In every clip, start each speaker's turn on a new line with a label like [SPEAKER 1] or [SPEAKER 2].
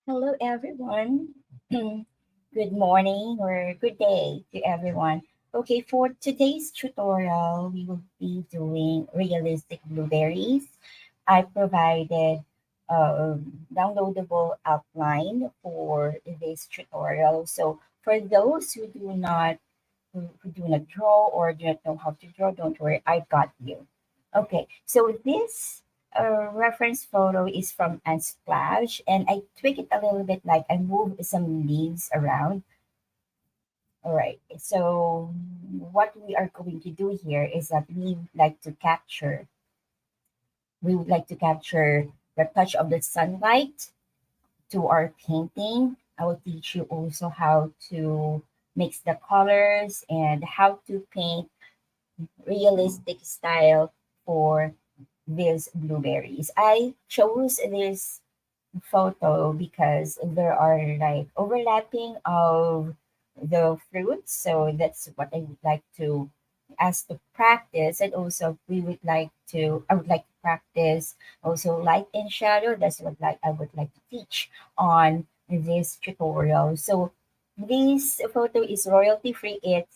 [SPEAKER 1] Hello, everyone. Good morning or good day to everyone. Okay, for today's tutorial, we will be doing realistic blueberries. I provided a downloadable outline for this tutorial. So for those who do not draw or do not know how to draw, don't worry, I got you. Okay, so this reference photo is from Unsplash, and I tweak it a little bit, like I move some leaves around. All right, so what we are going to do here is that we would like to capture the touch of the sunlight to our painting. I will teach you also how to mix the colors and how to paint realistic style for these blueberries. I chose this photo because there are like overlapping of the fruits. So that's what I would like to as to practice. And also I would like to practice also light and shadow. That's what I would like to teach on this tutorial. So this photo is royalty free. It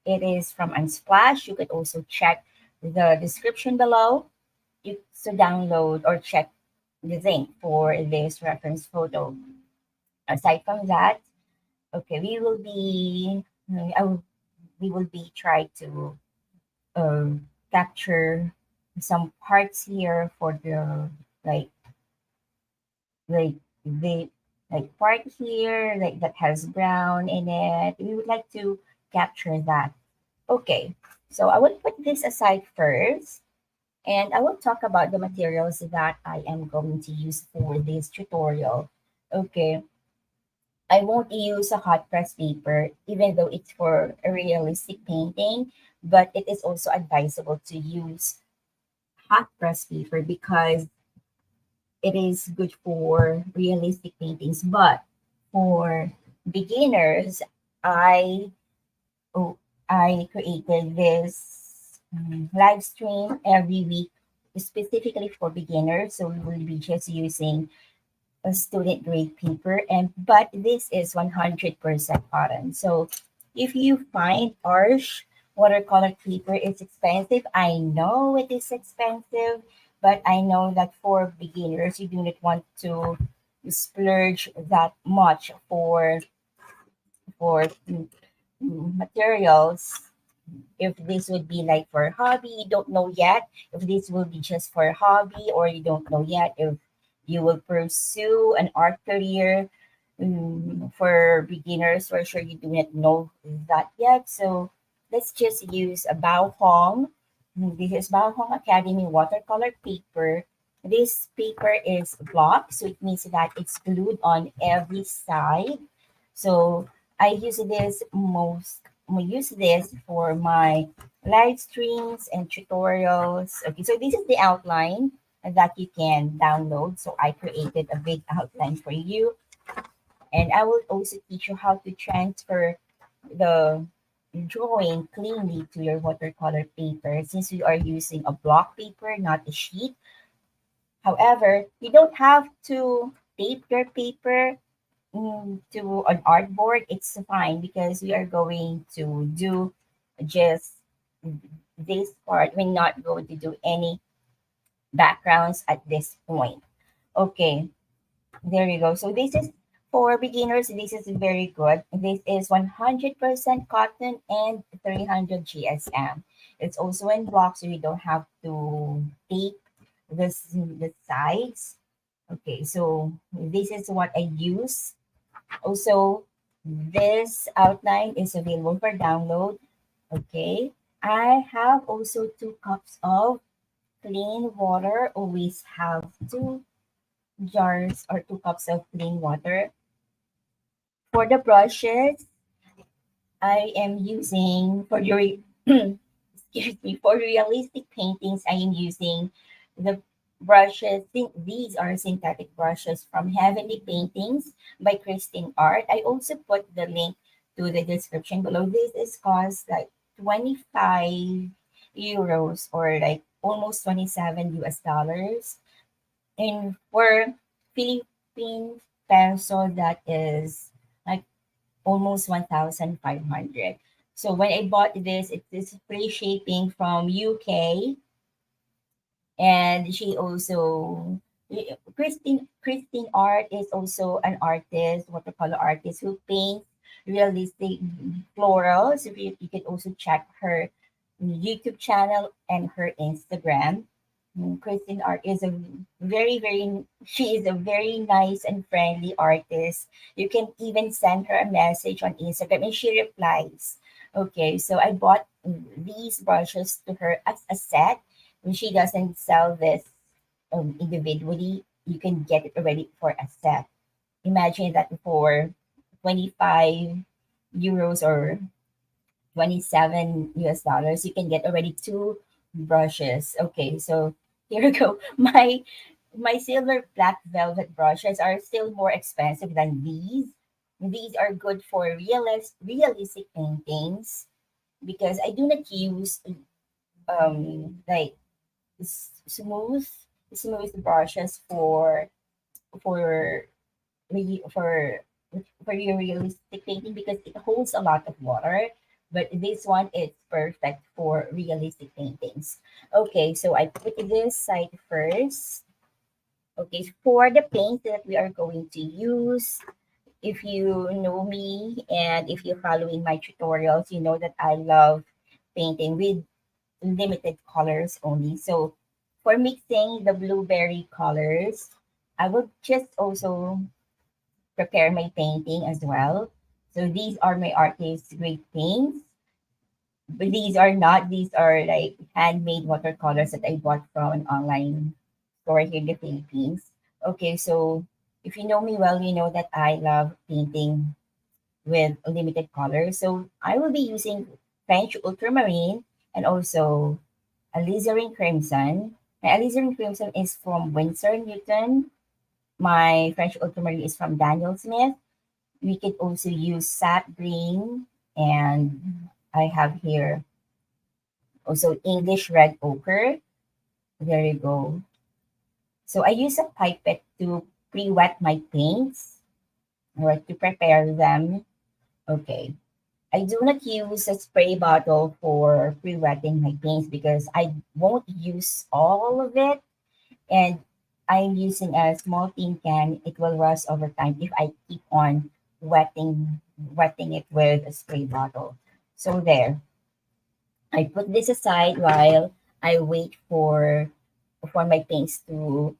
[SPEAKER 1] is from Unsplash. You could also check the description below to download or check the link for this reference photo. Aside from that, okay, we will be try to capture some parts here for the like like the part here that has brown in it. We would like to capture that. Okay, so I will put this aside first. And I will talk about the materials that I am going to use for this tutorial. Okay, I won't use a hot press paper, even though it's for a realistic painting, but it is also advisable to use hot press paper because it is good for realistic paintings. But for beginners, I oh, I created this live stream every week specifically for beginners. So we will be just using a student grade paper, and but this is 100% cotton. So if you find harsh watercolor paper is expensive, I know it is expensive, but I know that for beginners, you do not want to splurge that much for materials. If this would be like for hobby, you don't know yet if this will be just for hobby, or you don't know yet if you will pursue an art career. For beginners, for sure you do not know that yet. So let's just use a Bao Hong. This is Bao Hong Academy watercolor paper. This paper is block, so it means that it's glued on every side. So I use this for my live streams and tutorials. Okay, so this is the outline that you can download. So I created a big outline for you, and I will also teach you how to transfer the drawing cleanly to your watercolor paper since we are using a block paper, not a sheet. However, you don't have to tape your paper to an artboard. It's fine because we are going to do just this part. We're not going to do any backgrounds at this point. Okay, there you go. So this is for beginners. This is very good. This is 100% cotton and 300 GSM. It's also in blocks, so you don't have to tape the sides. Okay, so this is what I use. Also, this outline is available for download. Okay, I have also 2 cups of clean water. Always have 2 jars or 2 cups of clean water. For the brushes, I am using for your excuse me, for realistic paintings, I am using the brushes. These are synthetic brushes from Heavenly Paintings by Kristine Art. I also put the link to the description below. This is cost like 25 euros or like almost 27 US dollars. And for Philippine peso, that is like almost 1,500. So when I bought this, it is free shipping from UK, and she also Kristine Art is also an artist, watercolor artist who paints realistic florals. You can also check her YouTube channel and her Instagram. Kristine Art is a she is a very nice and friendly artist. You can even send her a message on Instagram and she replies. Okay, so I bought these brushes to her as a set. When she doesn't sell this individually, you can get it already for a set. Imagine that for 25 euros or 27 US dollars, you can get already two brushes. Okay, so here we go. My silver black velvet brushes are still more expensive than these. These are good for realistic paintings because I do not use like smooth brushes for re- for for your realistic painting because it holds a lot of water. But this one is perfect for realistic paintings. Okay, so I put this side first. Okay, for the paint that we are going to use, if you know me and if you're following my tutorials, you know that I love painting with limited colors only. So for mixing the blueberry colors, I will just also prepare my painting as well. So these are my artist's grade paints. But these are not, these are like handmade watercolors that I bought from an online store here in the Philippines. Okay, so if you know me well, you know that I love painting with limited colors. So I will be using French Ultramarine and also Alizarin Crimson. My Alizarin Crimson is from Winsor Newton. My French Ultramarine is from Daniel Smith. We could also use Sap Green, and I have here also English Red Ochre. There you go. So I use a pipette to pre-wet my paints or to prepare them. Okay. I do not use a spray bottle for pre-wetting my paints because I won't use all of it, and I'm using a small tin can. It will rust over time if I keep on wetting it with a spray bottle. So there, I put this aside while I wait for my paints to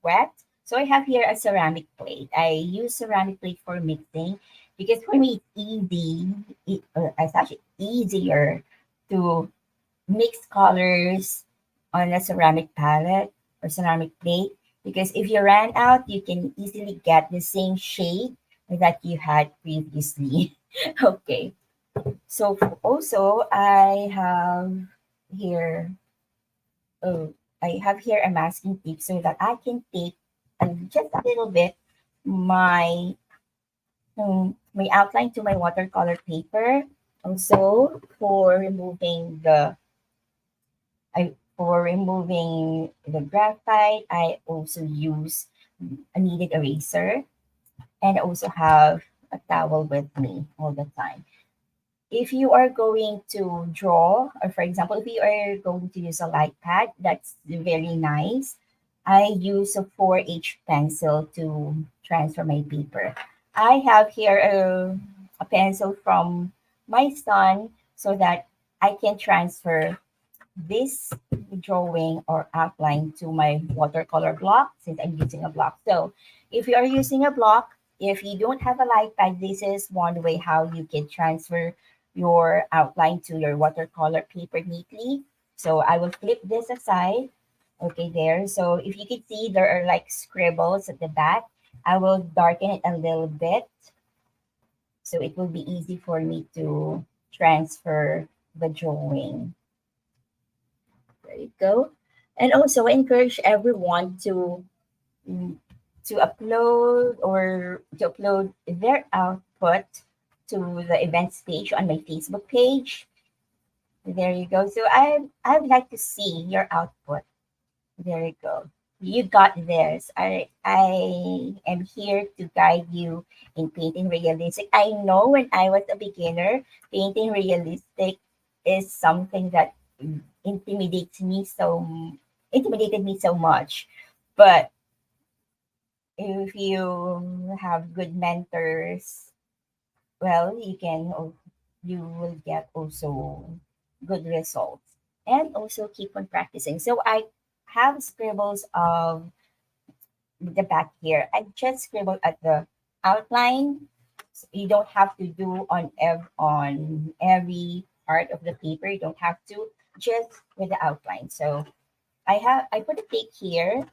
[SPEAKER 1] wet. So I have here a ceramic plate. I use ceramic plate for mixing because for me it's easy. It's actually easier to mix colors on a ceramic palette or ceramic plate because if you ran out, you can easily get the same shade that you had previously. Okay, so also here, oh, I have here a masking tape so that I can take just a little bit my my outline to my watercolor paper. Also for removing the graphite, I also use a kneaded eraser and also have a towel with me all the time. If you are going to draw, or for example, if you are going to use a light pad, that's very nice. I use a 4H pencil to transfer my paper. I have here a pencil from my son so that I can transfer this drawing or outline to my watercolor block since I'm using a block. So if you are using a block, if you don't have a light pad, this is one way how you can transfer your outline to your watercolor paper neatly. So I will flip this aside. Okay, there. So if you can see, there are like scribbles at the back. I will darken it a little bit so it will be easy for me to transfer the drawing. There you go. And also, I encourage everyone mm, to upload their output to the events page on my Facebook page. There you go. So I would like to see your output. There you go. You got this. I am here to guide you in painting realistic. I know when I was a beginner, painting realistic is something that intimidates me so intimidated me so much. But if you have good mentors, well, you will get also good results and also keep on practicing. So I have scribbles of the back here. I just scribble at the outline. You don't have to do on every part of the paper. You don't have to, just with the outline. So I put a tick here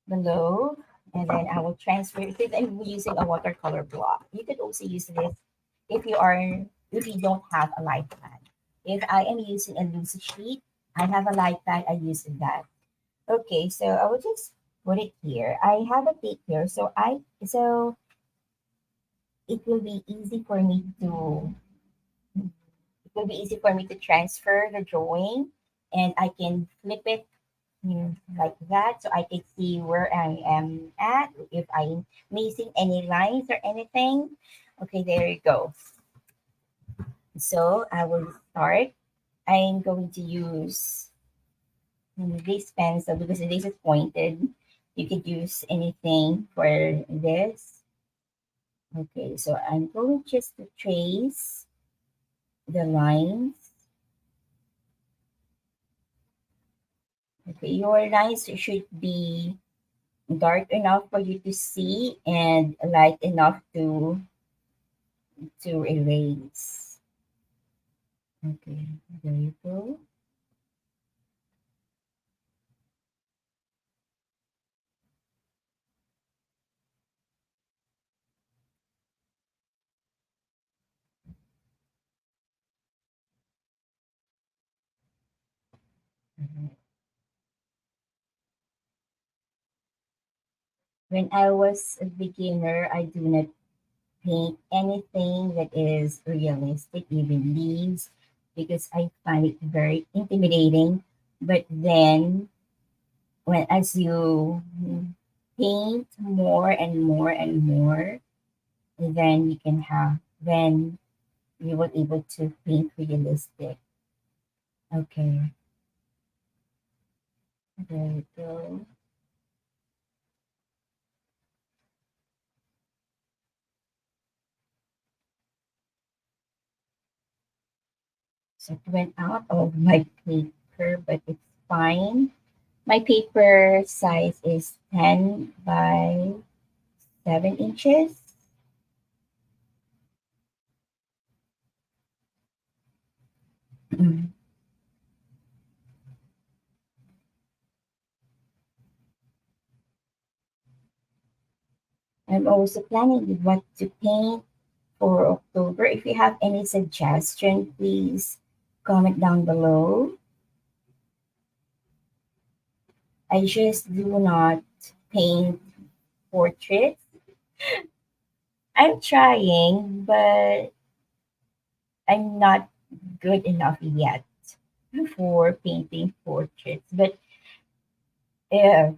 [SPEAKER 1] below, and then I will transfer it. If I'm using a watercolor block, you could also use this if if you don't have a light pad. If I am using a loose sheet, I have a light pad. I use that. Okay, so I will just put it here. I have a tape here, so it will be easy for me to it will be easy for me to transfer the drawing, and I can flip it like that, so I can see where I am at, if I'm missing any lines or anything. Okay, there you go. So I will start. I'm going to use this pencil because this is pointed. You could use anything for this. Okay, so I'm going just to trace the lines. Okay, your lines should be dark enough for you to see and light enough to erase. Okay, there you go. Mhm. When I was a beginner, I do not paint anything that is realistic, even leaves, because I find it very intimidating. But then, when as you paint more and more and more, then then you will able to paint realistic. Okay, there you go. So it went out of my paper, but it's fine. My paper size is 10 by 7 inches. Mm. I'm also planning with what to paint for October. If you have any suggestion, please comment down below. I just do not paint portraits. I'm trying, but I'm not good enough yet for painting portraits. But if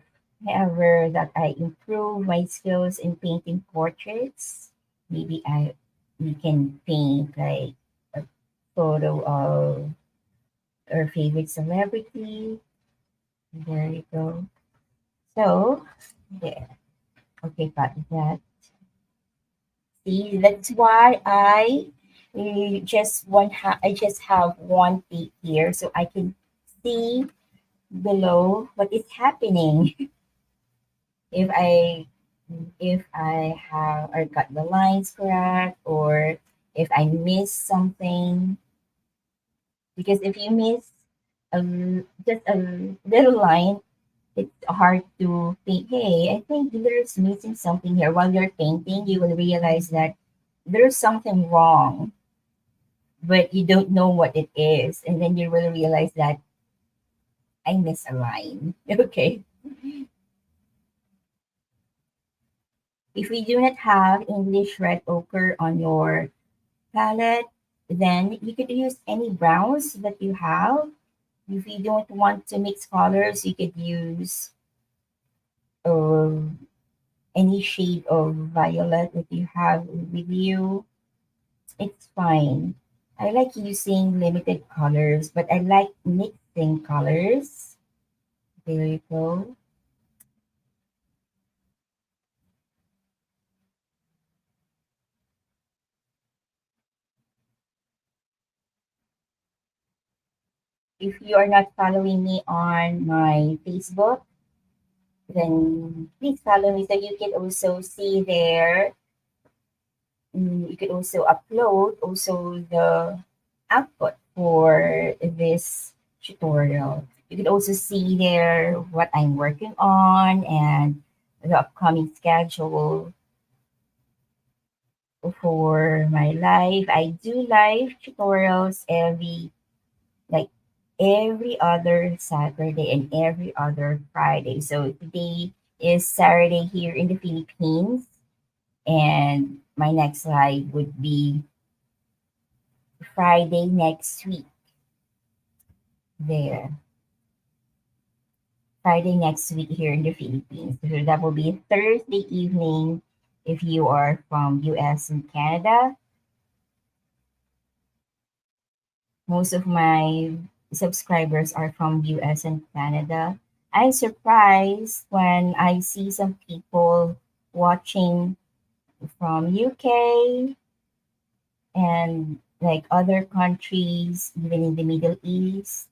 [SPEAKER 1] ever that I improve my skills in painting portraits, maybe I we can paint like a photo of our favorite celebrity. There you go. So there. Okay, got that. See, that's why I just have one peek here so I can see below what is happening. if I if I have or got the lines correct, or if I miss something. Because if you miss just a little line, it's hard to paint. Hey, I think there's missing something here. While you're painting, you will realize that there's something wrong, but you don't know what it is. And then you will realize that I miss a line. Okay. If you do not have English red ochre on your palette, then you could use any browns that you have. If you don't want to mix colors, you could use uh, any shade of violet that you have with you. It's fine. I like using limited colors, but I like mixing colors. There you go. If you are not following me on my Facebook, then please follow me so you can also see there. You can also upload also the output for this tutorial. You can also see there what I'm working on and the upcoming schedule for my live. I do live tutorials like every other Saturday and every other Friday. So today is Saturday here in the Philippines, and my next live would be Friday next week. There, Friday next week here in the Philippines. So that will be Thursday evening if you are from US and Canada. Most of my subscribers are from US and Canada. I'm surprised when I see some people watching from UK and like other countries, even in the Middle East.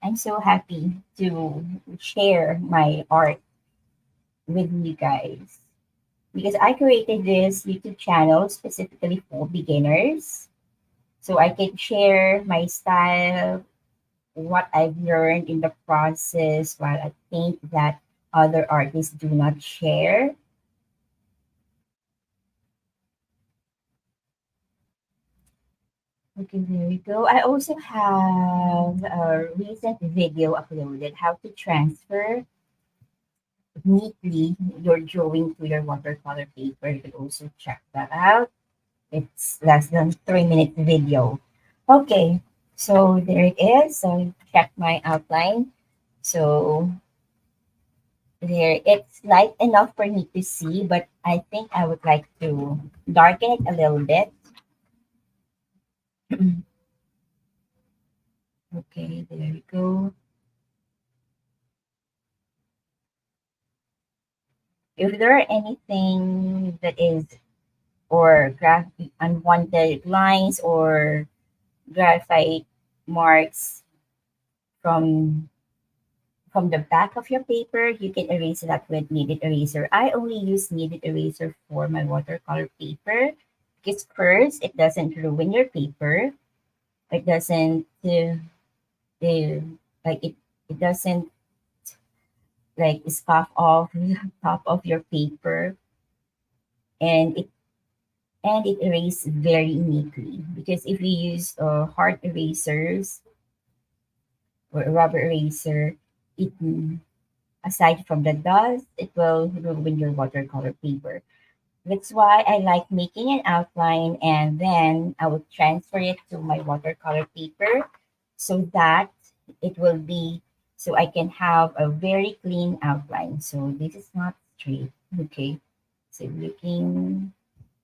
[SPEAKER 1] I'm so happy to share my art with you guys because I created this YouTube channel specifically for beginners so I can share my style, what I've learned in the process, while I think that other artists do not share. Okay, there we go. I also have a recent video uploaded how to transfer neatly your drawing to your watercolor paper. You can also check that out. It's less than 3 minute video. Okay, so there it is. So check my outline. So there, it's light enough for me to see, but I think I would like to darken it a little bit. Okay, there we go. If there are anything that is or unwanted lines or graphite marks from the back of your paper, you can erase that with kneaded eraser. I only use kneaded eraser for my watercolor paper because first, it doesn't ruin your paper. It doesn't uh, like it doesn't like scuff off the top of your paper, and it erases very neatly because if you use hard erasers or a rubber eraser, it aside from the dust, it will ruin your watercolor paper. That's why I like making an outline and then I will transfer it to my watercolor paper so that it will be so I can have a very clean outline. So this is not straight. Okay. So looking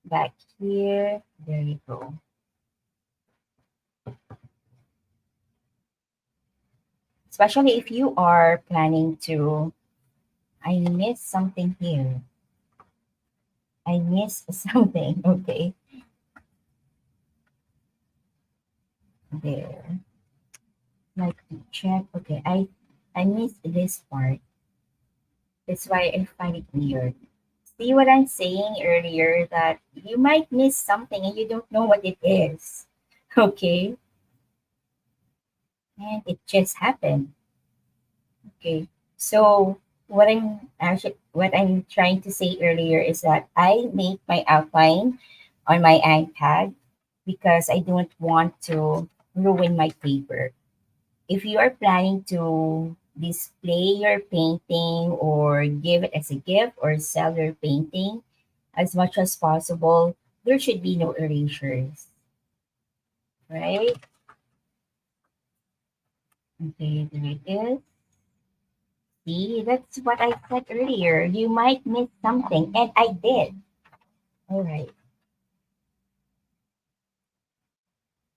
[SPEAKER 1] back here, there you go. Especially if you are planning to, I missed something here. I missed something. Okay. There. Like to check. Okay. I missed this part. That's why I find it weird. See what I'm saying earlier that you might miss something and you don't know what it is. Okay. And it just happened. Okay. So what I'm trying to say earlier is that I make my outline on my iPad because I don't want to ruin my paper. If you are planning to display your painting or give it as a gift or sell your painting as much as possible, there should be no erasures, right? Okay, there it is. See, that's what I said earlier. You might miss something, and I did. All right.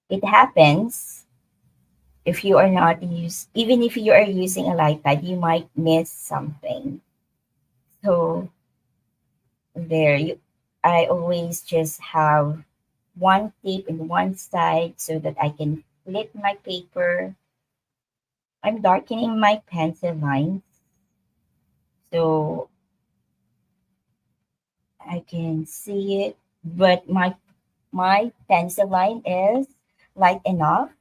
[SPEAKER 1] It happens if you are not even if you are using a light pad, you might miss something. So there you I always just have one tape in one side so that I can flip my paper. I'm darkening my pencil lines so I can see it, but my pencil line is light enough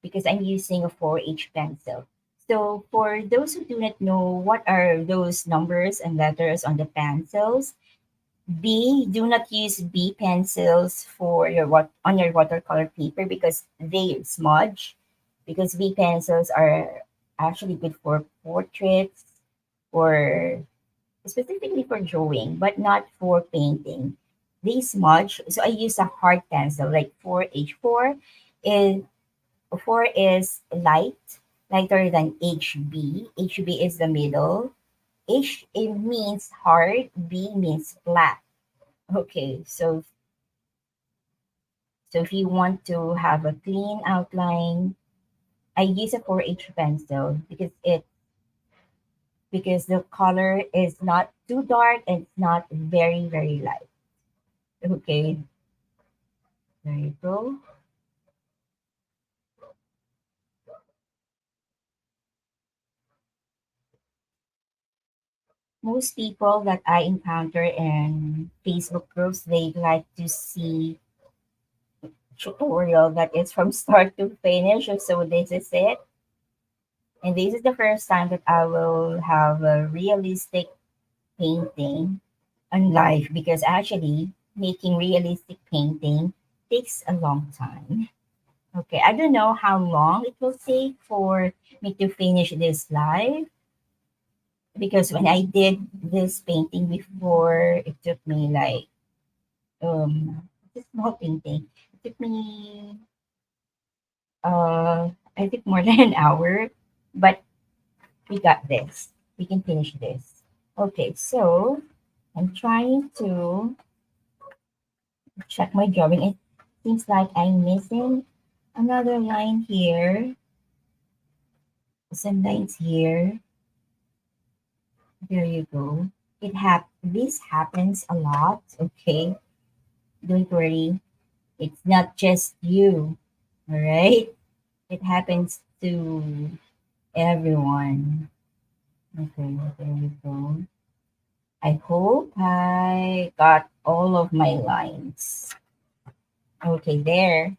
[SPEAKER 1] because I'm using a 4H pencil. So for those who do not know what are those numbers and letters on the pencils, do not use B pencils for your what on your watercolor paper because they smudge. Because B pencils are actually good for portraits or specifically for drawing, but not for painting. They smudge, so I use a hard pencil like 4H4. Is 4 is lighter than HB. HB is the middle. H it means hard, B means flat. Okay, so if you want to have a clean outline, I use a 4H pencil because the color is not too dark and it's not very light. Okay, there you go. Most people that I encounter in Facebook groups, they like to see tutorial that is from start to finish. So this is it. And this is the first time that I will have a realistic painting on life because actually making realistic painting takes a long time. Okay, I don't know how long it will take for me to finish this live because when I did this painting before, it took me like it's a small painting. It took me I think more than an hour, but we got this. We can finish this. Okay, so I'm trying to check my drawing. It seems like I'm missing another line here, some lines here. There you go. This happens a lot. Okay, don't worry. It's not just you. All right, it happens to everyone. Okay, there you go. I hope I got all of my lines. Okay, there.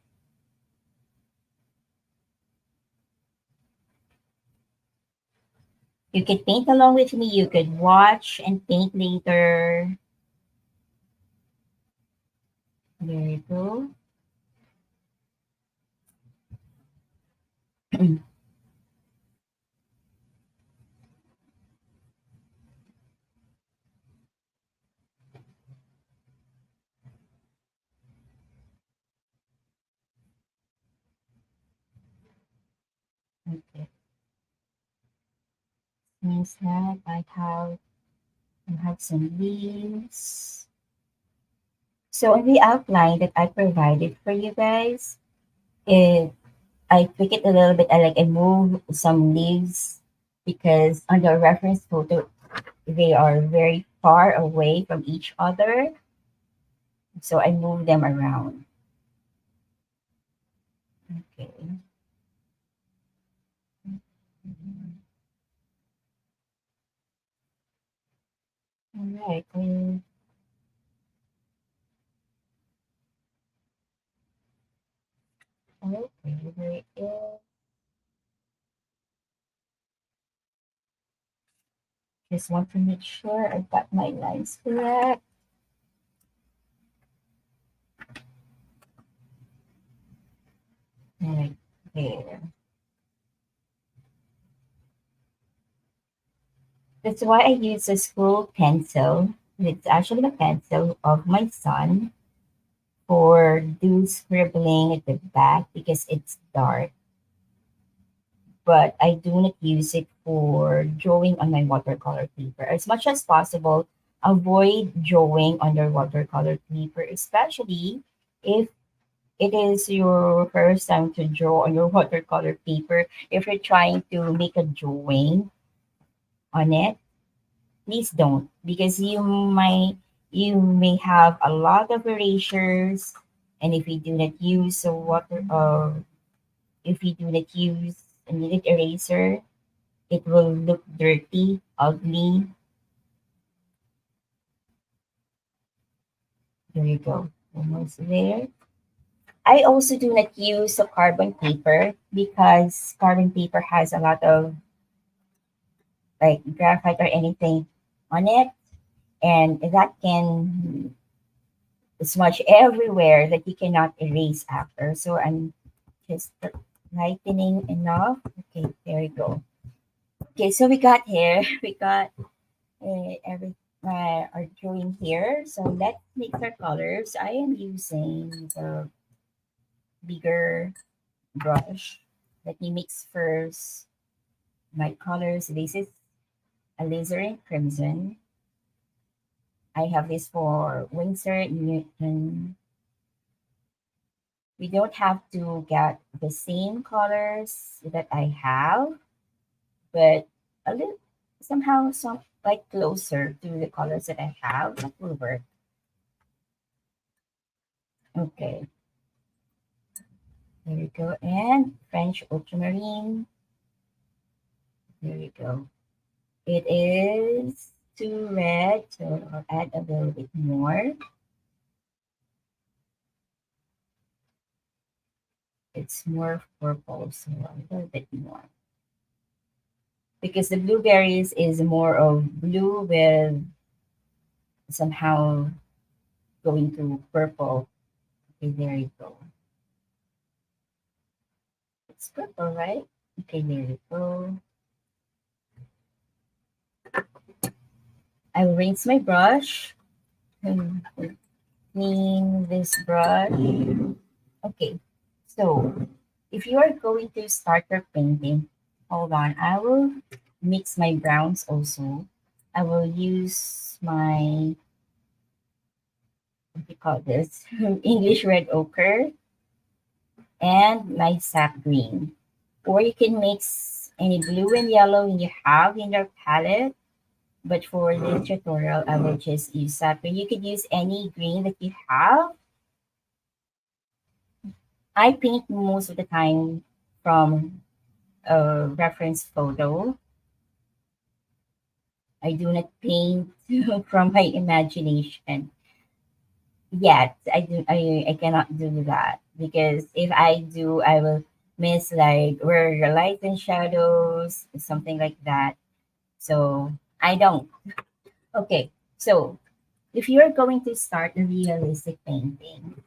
[SPEAKER 1] You could paint along with me. You could watch and paint later. There you go. Okay. Means that I have some leaves. So in the outline that I provided for you guys, it I tweak it a little bit. I move some leaves because on the reference photo they are very far away from each other. So I move them around. Okay. All right. Okay, there it is. Just want to make sure I've got my lines correct. Right there. That's why I use a school pencil. It's actually the pencil of my son for do scribbling at the back because it's dark, but I do not use it for drawing on my watercolor paper. As much as possible, avoid drawing on your watercolor paper, especially if it is your first time to draw on your watercolor paper. If you're trying to make a drawing on it, please don't, because you may have a lot of erasures, and if you do not use a water if you do not use a kneaded eraser, it will look dirty, ugly. There you go. Almost there. I also do not use a carbon paper because carbon paper has a lot of like graphite or anything on it, and that can smudge everywhere that you cannot erase after. So I'm just lightening enough. Okay, there you go. Okay, so we got here. We got every our drawing here. So let's mix our colors. I am using the bigger brush. Let me mix first my colors. This is Alizarin Crimson. I have this for Winsor Newton. We don't have to get the same colors that I have, but a little somehow some like closer to the colors that I have. That will work. Okay, there you go. And French Ultramarine. There you go. It is too red, so I'll add a little bit more. It's more purple, so a little bit more. Because the blueberries is more of blue with somehow going to purple. Okay, there you go. It's purple, right? Okay, there you go. I will rinse my brush and clean this brush. Okay, so if you are going to start your painting, hold on, I will mix my browns also. I will use my, what do you call this? English Red Ochre and my Sap Green. Or you can mix any blue and yellow you have in your palette. But for this tutorial, I will just use Sap Green. You could use any green that you have. I paint most of the time from a reference photo. I do not paint from my imagination yet. I cannot do that because if I do, I will miss like where the light and shadows, something like that. So I don't. Okay, so if you're going to start a realistic painting,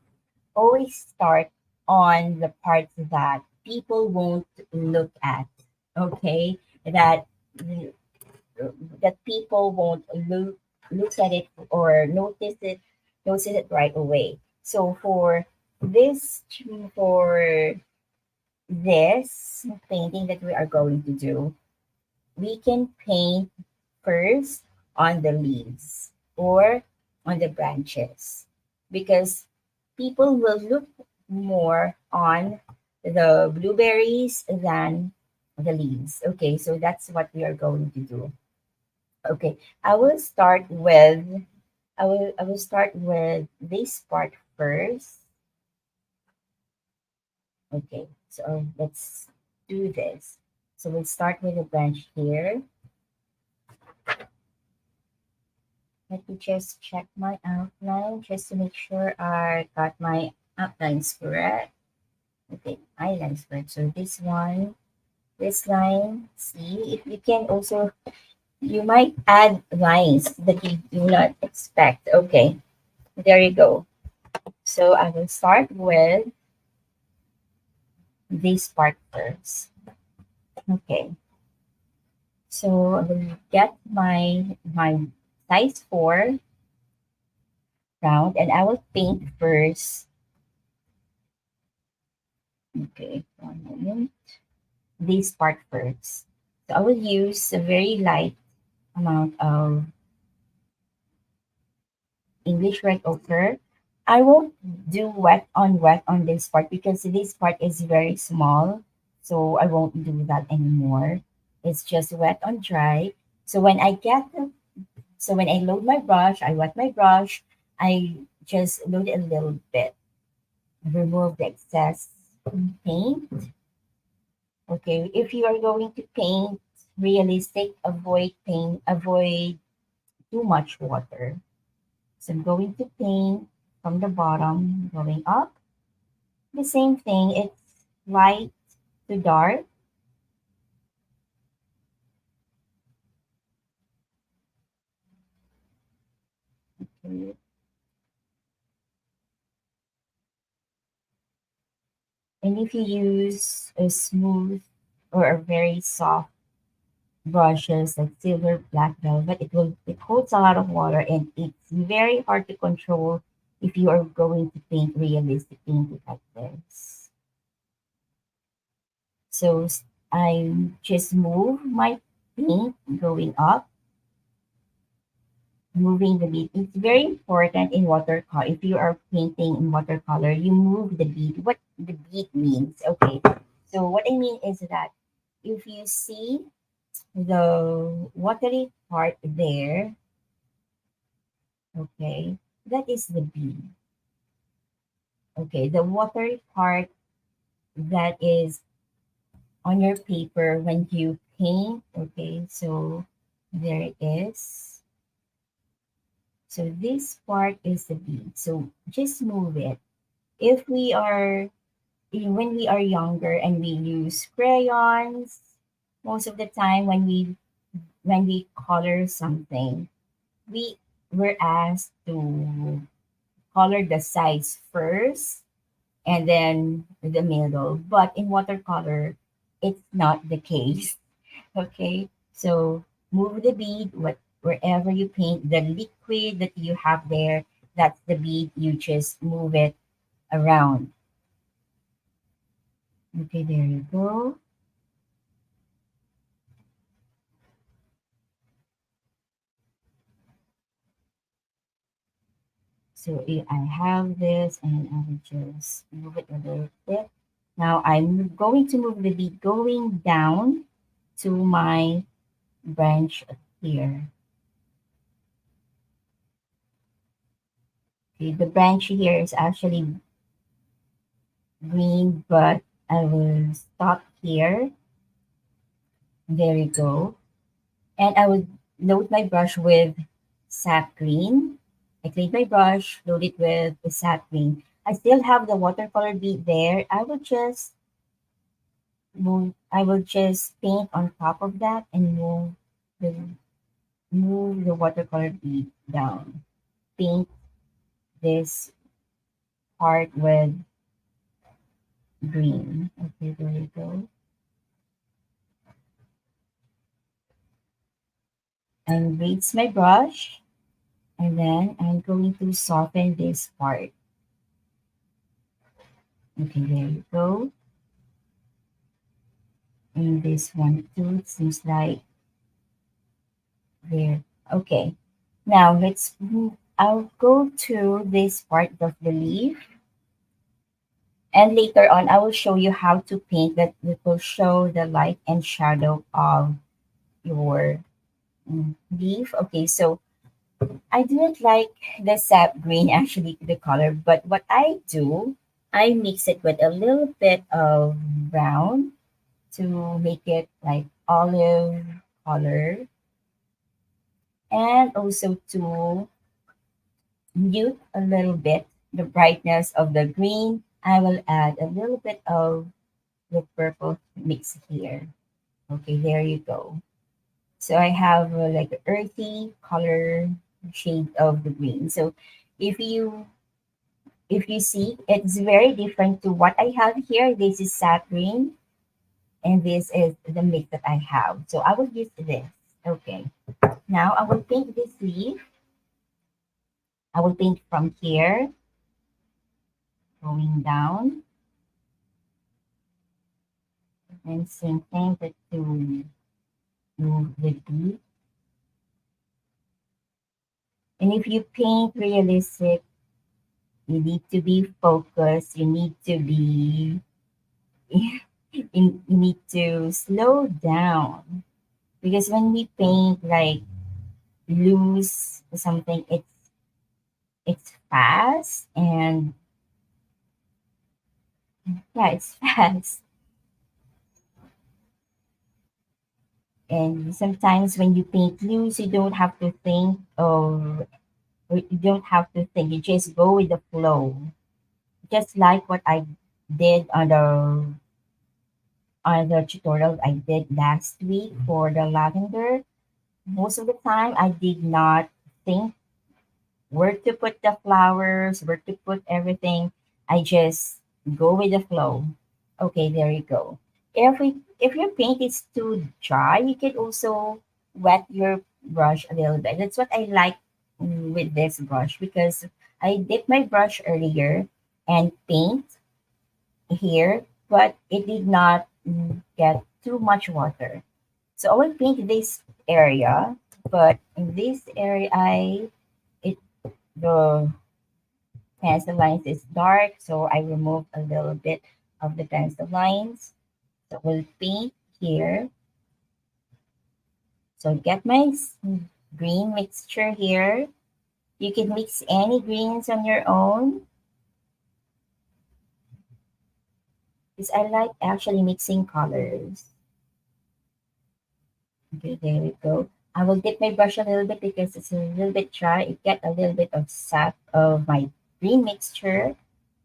[SPEAKER 1] always start on the parts that people won't look at. Okay, that that people won't look at it or notice it right away. So for this painting that we are going to do, we can paint first on the leaves or on the branches because people will look more on the blueberries than the leaves. Okay, so that's what we are going to do. Okay, I will start with this part first. Okay, so let's do this. So we'll start with the branch here. Let me just check my outline just to make sure I got my outlines correct. Okay, eyelines correct. So this line, see if you can also, you might add lines that you do not expect. Okay, there you go. So I will start with this part first. Okay, so I will get my size 4 round and I will paint first Okay, one moment. This part first. So I will use a very light amount of English red ochre. I won't do wet on this part because this part is very small. So I won't do that anymore. It's just wet on dry. So when I load my brush, I wet my brush, I just load it a little bit, remove the excess paint. Okay, if you are going to paint realistic, avoid too much water. So I'm going to paint from the bottom going up. The same thing, it's light to dark. Okay. And if you use a smooth or a very soft brushes like silver black velvet, it holds a lot of water and it's very hard to control if you are going to paint realistic painting like this. So I just move my paint going up, moving the bead. It's very important in watercolor. If you are painting in watercolor, you move the bead. What the bead means, okay. So what I mean is that if you see the watery part there, okay, that is the bead. Okay, the watery part that is on your paper when you paint. Okay, so there it is. So this part is the bead. So just move it. If we are when we are younger and we use crayons, most of the time when we color something, we were asked to color the sides first and then the middle. But in watercolor, it's not the case. Okay, so move the bead wherever you paint the liquid that you have there. That's the bead. You just move it around. Okay, there you go. So I have this, and I will just move it a little bit. Now I'm going to move the bead going down to my branch here. Okay, the branch here is actually green, but I will stop here. There you go. And I would load my brush with Sap Green. I clean my brush, load it with the Sap Green. I still have the watercolor bead there. I will just paint on top of that and the move the watercolor bead down. Paint this part with green. Okay, there you go. And raise my brush, and then I'm going to soften this part. Okay, there you go. And this one too, it seems like there. Okay, now let's move. I'll go to this part of the leaf, and later on I will show you how to paint that. It will show the light and shadow of your leaf. Okay, so I do not like the sap green, actually, the color, but what I do, I mix it with a little bit of brown to make it like olive color, and also to mute a little bit the brightness of the green. I will add a little bit of the purple mix here. Okay, there you go. So I have like an earthy color shade of the green. So if you if you see, it's very different to what I have here. This is sap green, and this is the mix that I have. So I will use this. Okay. Now I will paint this leaf. I will paint from here, going down. And same thing that to move the deep. And if you paint realistic, you need to be focused. You need to be, you need to slow down. Because when we paint like loose something, it's fast and yeah, it's fast. And sometimes when you paint loose, you don't have to think of, or you don't have to think. You just go with the flow. Just like what I did on the tutorial I did last week for the lavender. Most of the time, I did not think where to put the flowers, where to put everything. I just go with the flow. Okay, there you go. If your paint is too dry, you can also wet your brush a little bit. That's what I like with this brush because I dipped my brush earlier and paint here, but it did not get too much water. So I will paint this area, but in this area, it the pencil lines is dark, so I remove a little bit of the pencil lines. So we'll paint here. So get my green mixture here. You can mix any greens on your own. Because I like actually mixing colors. Okay, there we go. I will dip my brush a little bit because it's a little bit dry. It get a little bit of sap of my green mixture.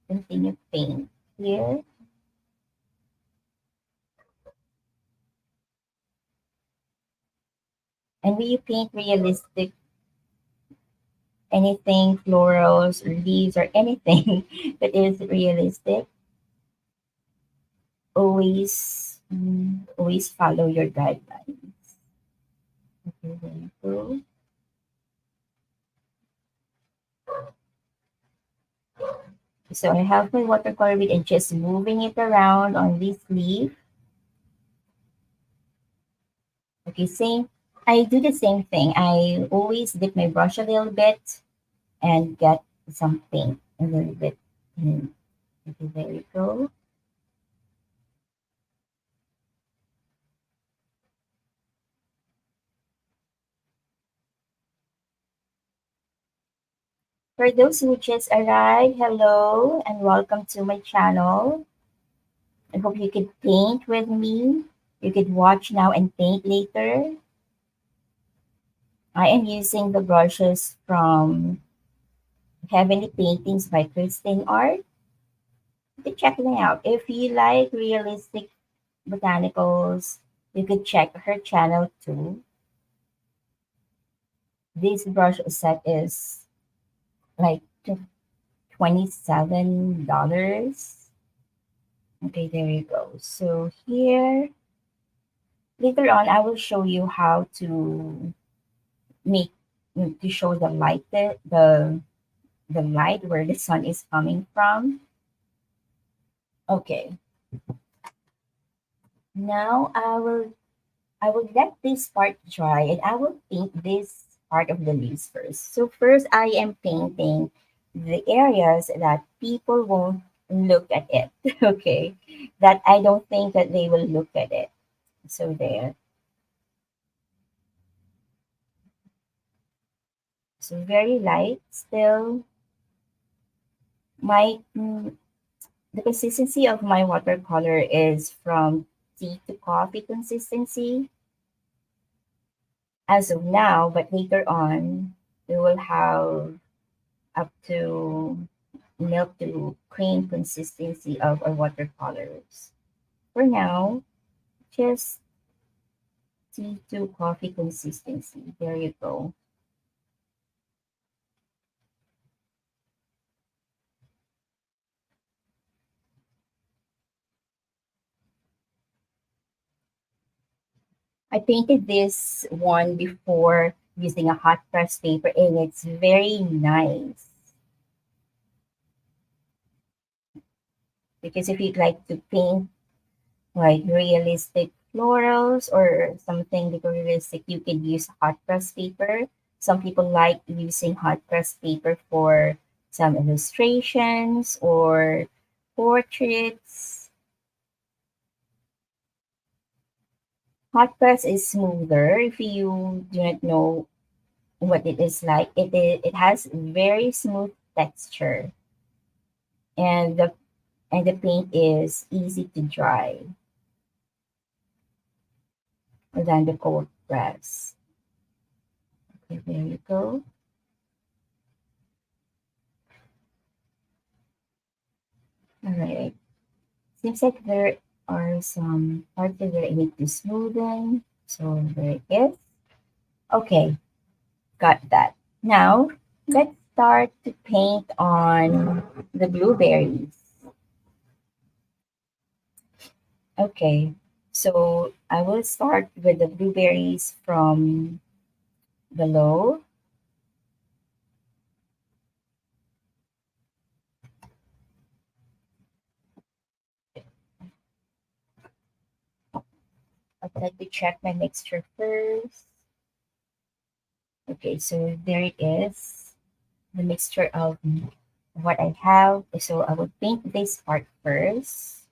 [SPEAKER 1] Continue paint here. And when you paint realistic, anything, florals or leaves or anything that is realistic, always follow your guidelines. Okay, there you go. So I have my watercolor with and just moving it around on this leaf. Okay, same. I do the same thing. I always dip my brush a little bit and get some paint a little bit. In. Okay, there you go. For those who just arrived, hello and welcome to my channel. I hope you could paint with me. You could watch now and paint later. I am using the brushes from Heavenly Paintings by Kristine Art. You could check them out. If you like realistic botanicals, you could check her channel too. This brush set is like $27. Okay, there you go. So here, later on, I will show you how to make to show the light the light where the sun is coming from. Okay, now I will let this part dry and I will paint this part of the leaves first. So first I am painting the areas that people won't look at it. Okay, that I don't think that they will look at it. So there. So very light still. My the consistency of my watercolor is from tea to coffee consistency as of now, but later on we will have up to milk to cream consistency of our watercolors. For now, just tea to coffee consistency. There you go. I painted this one before using a hot press paper and it's very nice. Because if you'd like to paint like realistic florals or something like realistic, you could use hot press paper. Some people like using hot press paper for some illustrations or portraits. Hot press is smoother if you do not know what it is like. It has very smooth texture and the paint is easy to dry than the cold press. Okay, there you go. All right. Seems like there are some parts that I need to smoothen. So there it is. Okay, got that. Now let's start to paint on the blueberries. Okay, so I will start with the blueberries from below. I'd like to check my mixture first. Okay, so there it is. The mixture of what I have. So I will paint this part first.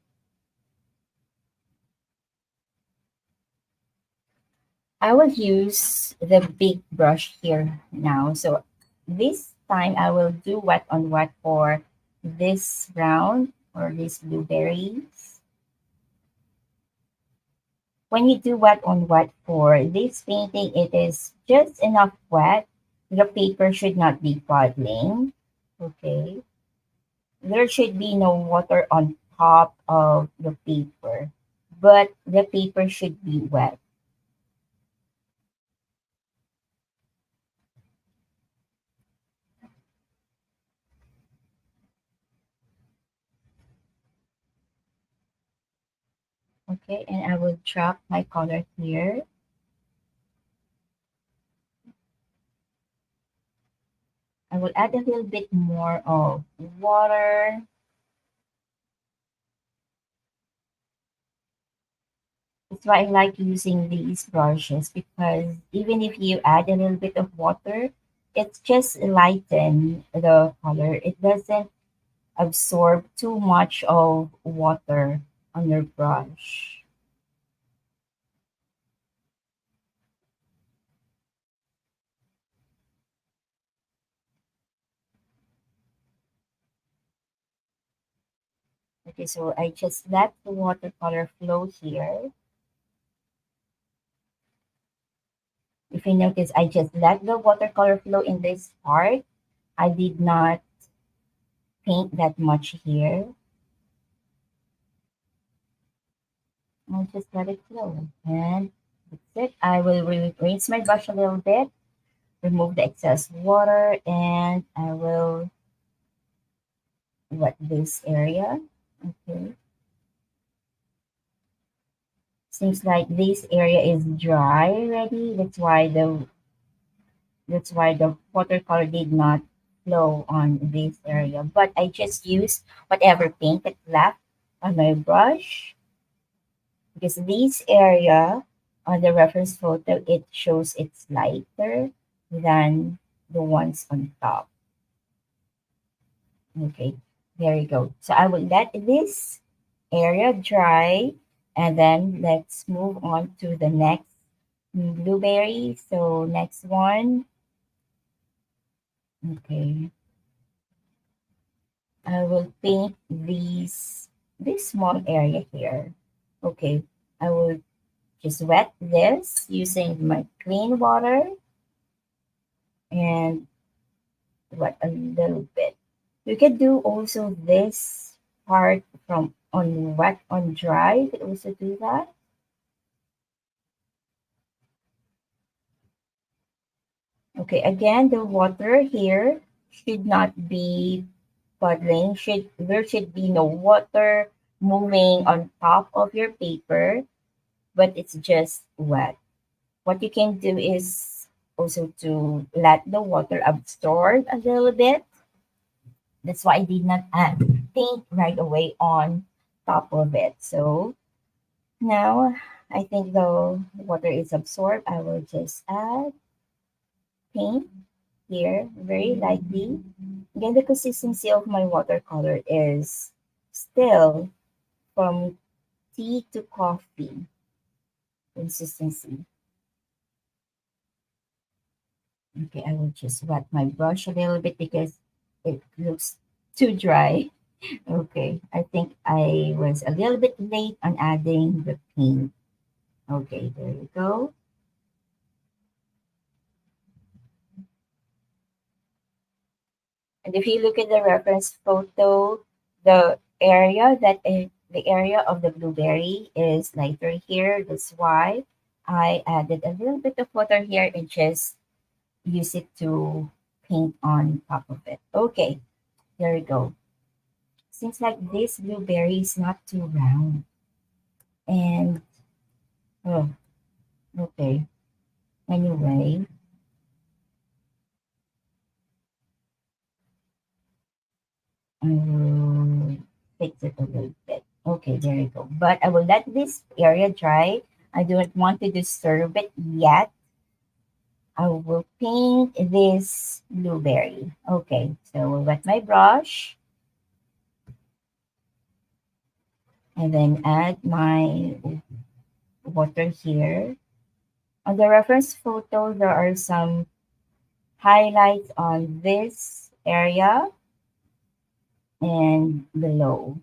[SPEAKER 1] I will use the big brush here now. So this time I will do wet on wet for this round or these blueberries. When you do wet on wet for this painting, it is just enough wet. The paper should not be puddling. Okay. There should be no water on top of the paper, but the paper should be wet. Okay, and I will drop my color here. I will add a little bit more of water. That's why I like using these brushes because even if you add a little bit of water, it just lighten the color. It doesn't absorb too much of water on your brush. Okay, so I just let the watercolor flow here. If you notice, I just let the watercolor flow in this part. I did not paint that much here. I'll just let it flow. And that's it. I will rinse my brush a little bit, remove the excess water, and I will wet this area. Okay. Seems like this area is dry already. That's why the watercolor did not flow on this area. But I just used whatever paint that left on my brush because this area on the reference photo it shows it's lighter than the ones on top. Okay, there you go. So I will let this area dry and then let's move on to the next blueberry. So next one. Okay, I will paint this small area here. Okay, I will just wet this using my clean water and wet a little bit. You can do also this part from on wet on dry. You could also do that. Okay, again, the water here should not be puddling. There should be no water moving on top of your paper, but it's just wet. What you can do is also to let the water absorb a little bit. That's why I did not add paint right away on top of it. So Now, I think the water is absorbed. I will just add paint here very lightly. Again, the consistency of my watercolor is still from tea to coffee consistency. Okay, I will just wet my brush a little bit because it looks too dry. Okay, I think I was a little bit late on adding the paint. Okay, there you go. And if you look at the reference photo, the area of the blueberry is lighter here. That's why I added a little bit of water here and just use it to paint on top of it. Okay, there we go. Seems like this blueberry is not too round. And oh, okay. Anyway, I will fix it a little bit. Okay, there you go. But I will let this area dry. I don't want to disturb it yet. I will paint this blueberry. Okay, so I will wet my brush and then add my water here. On the reference photo, there are some highlights on this area and below.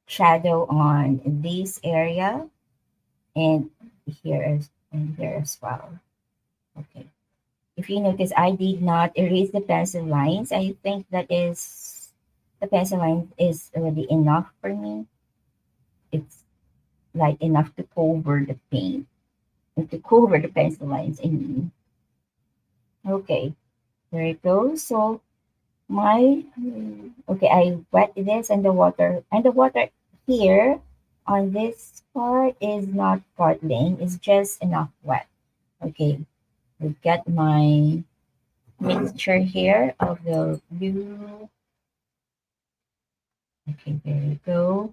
[SPEAKER 1] Shadow on this area and here as well. Okay. If you notice, I did not erase the pencil lines. I think that is the pencil line is already enough for me. It's light enough to cover the paint and to cover the pencil lines. I mean, okay, there it goes. So my okay, I wet this and the water here on this part is not bottling. It's just enough wet. Okay, we get my mixture here of the blue. Okay, there you go.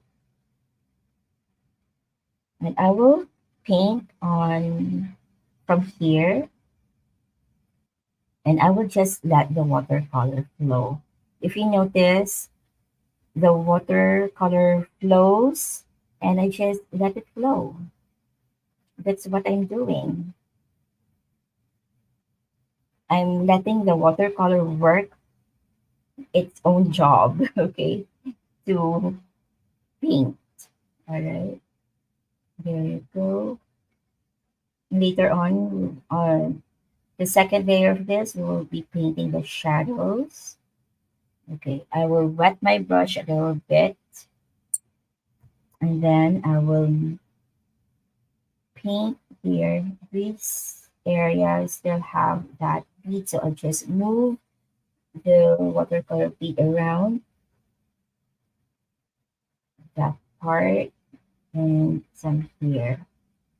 [SPEAKER 1] And I will paint on from here and I will just let the watercolor flow. If you notice, the watercolor flows and I just let it flow. That's what I'm doing. I'm letting the watercolor work its own job, okay, to paint. All right, there you go. Later on the second layer of this, we will be painting the shadows. Okay, I will wet my brush a little bit and then I will paint here. This area still have that bead, so I'll just move the watercolor bead around that part and some here.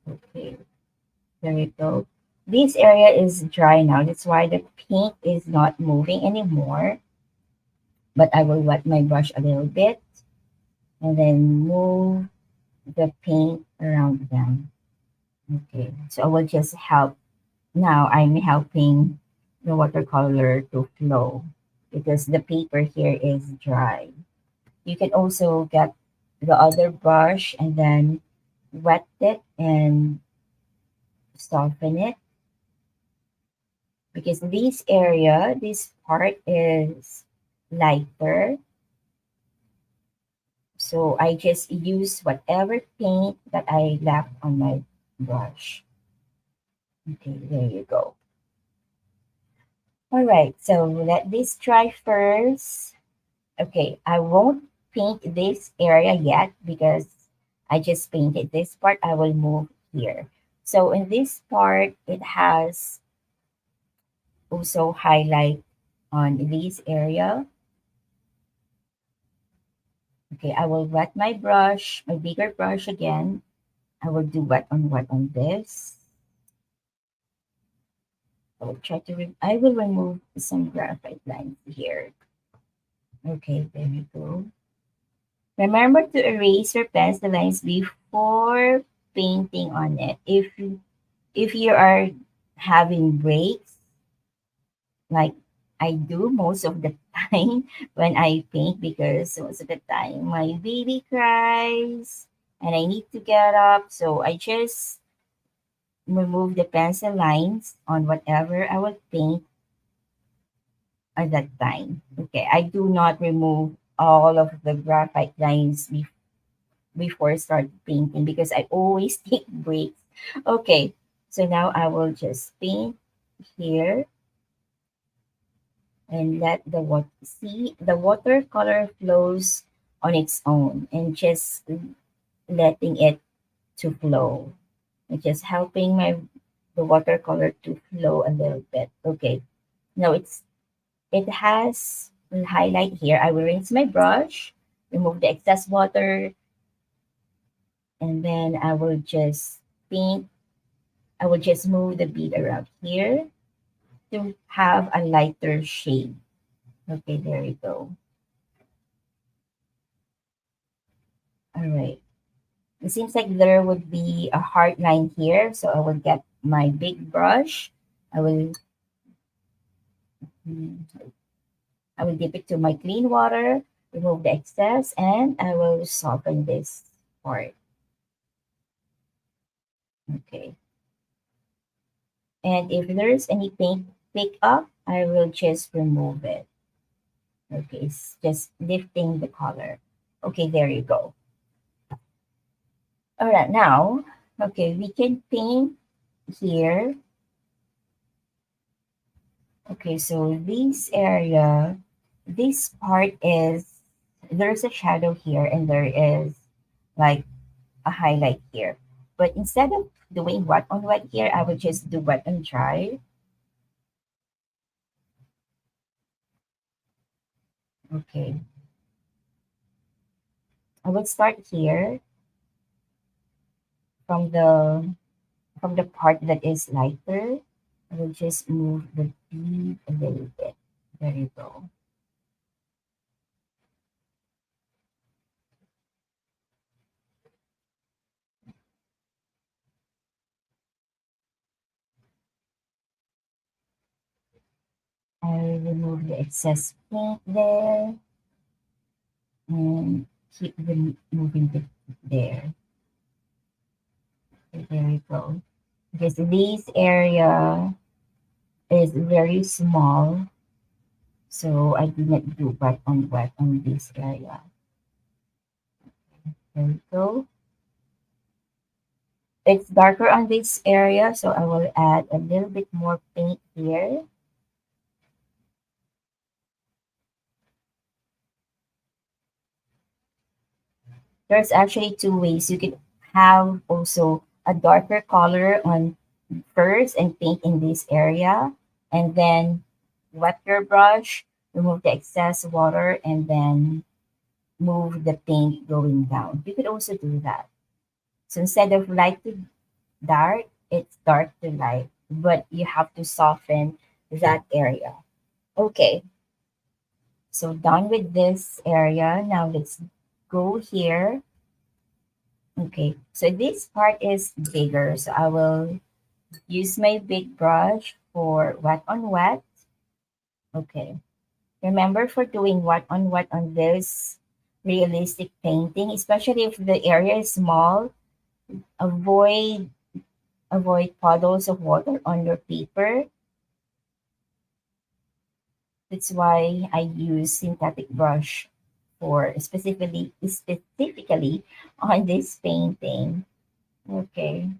[SPEAKER 1] Okay, there we go. This area is dry now. That's why the paint is not moving anymore. But I will wet my brush a little bit and then move the paint around them. Okay, so I will just help. Now I'm helping the watercolor to flow because the paper here is dry. You can also get the other brush and then wet it and soften it because this part is lighter. So I just use whatever paint that I left on my brush. Okay, there you go. All right, so let this dry first. Okay, I won't paint this area yet because I just painted this part. I will move here. So in this part, it has also highlight on this area. Okay, I will wet my brush, my bigger brush again. I will do wet on this. I will remove some graphite lines here. Okay, there we go. Remember to erase your pencil lines before painting on it. If you are having breaks, like I do most of the time when I paint, because most of the time my baby cries and I need to get up. So I just remove the pencil lines on whatever I will paint at that time. Okay, I do not remove all of the graphite lines before I start painting because I always take breaks. Okay, so now I will just paint here and let the water see the watercolor flows on its own, and just letting it to flow and just helping my the watercolor to flow a little bit. Okay, now it has a highlight here. I will rinse my brush, remove the excess water, and then I will just move the bead around here to have a lighter shade. Okay, there you go. All right. It seems like there would be a hard line here, so I will get my big brush. I will mm, I will dip it to my clean water, remove the excess, and I will soften this part. Okay. And if there's any paint pick up, I will just remove it. Okay, it's just lifting the color. Okay, there you go. All right, now, okay, we can paint here. Okay, so this part there's a shadow here and there is like a highlight here. But instead of doing wet on wet here, I would just do wet and dry. Okay, I would start here from the part that is lighter. I will just move the bead a little bit. There you go. I will remove the excess paint there and keep moving it there. Okay, there you go. Because this area is very small, so I did not do wet on this area. There you go. It's darker on this area, so I will add a little bit more paint here. There's actually two ways. You can have also a darker color on first and paint in this area, and then wet your brush, remove the excess water, and then move the paint going down. You could also do that. So instead of light to dark, it's dark to light, but you have to soften that area. Okay, so done with this area. Now let's go here. Okay, so this part is bigger, so I will use my big brush for wet on wet. Okay, remember for doing wet on this realistic painting, especially if the area is small, avoid puddles of water on your paper. That's why I use synthetic brush for specifically on this painting. Okay.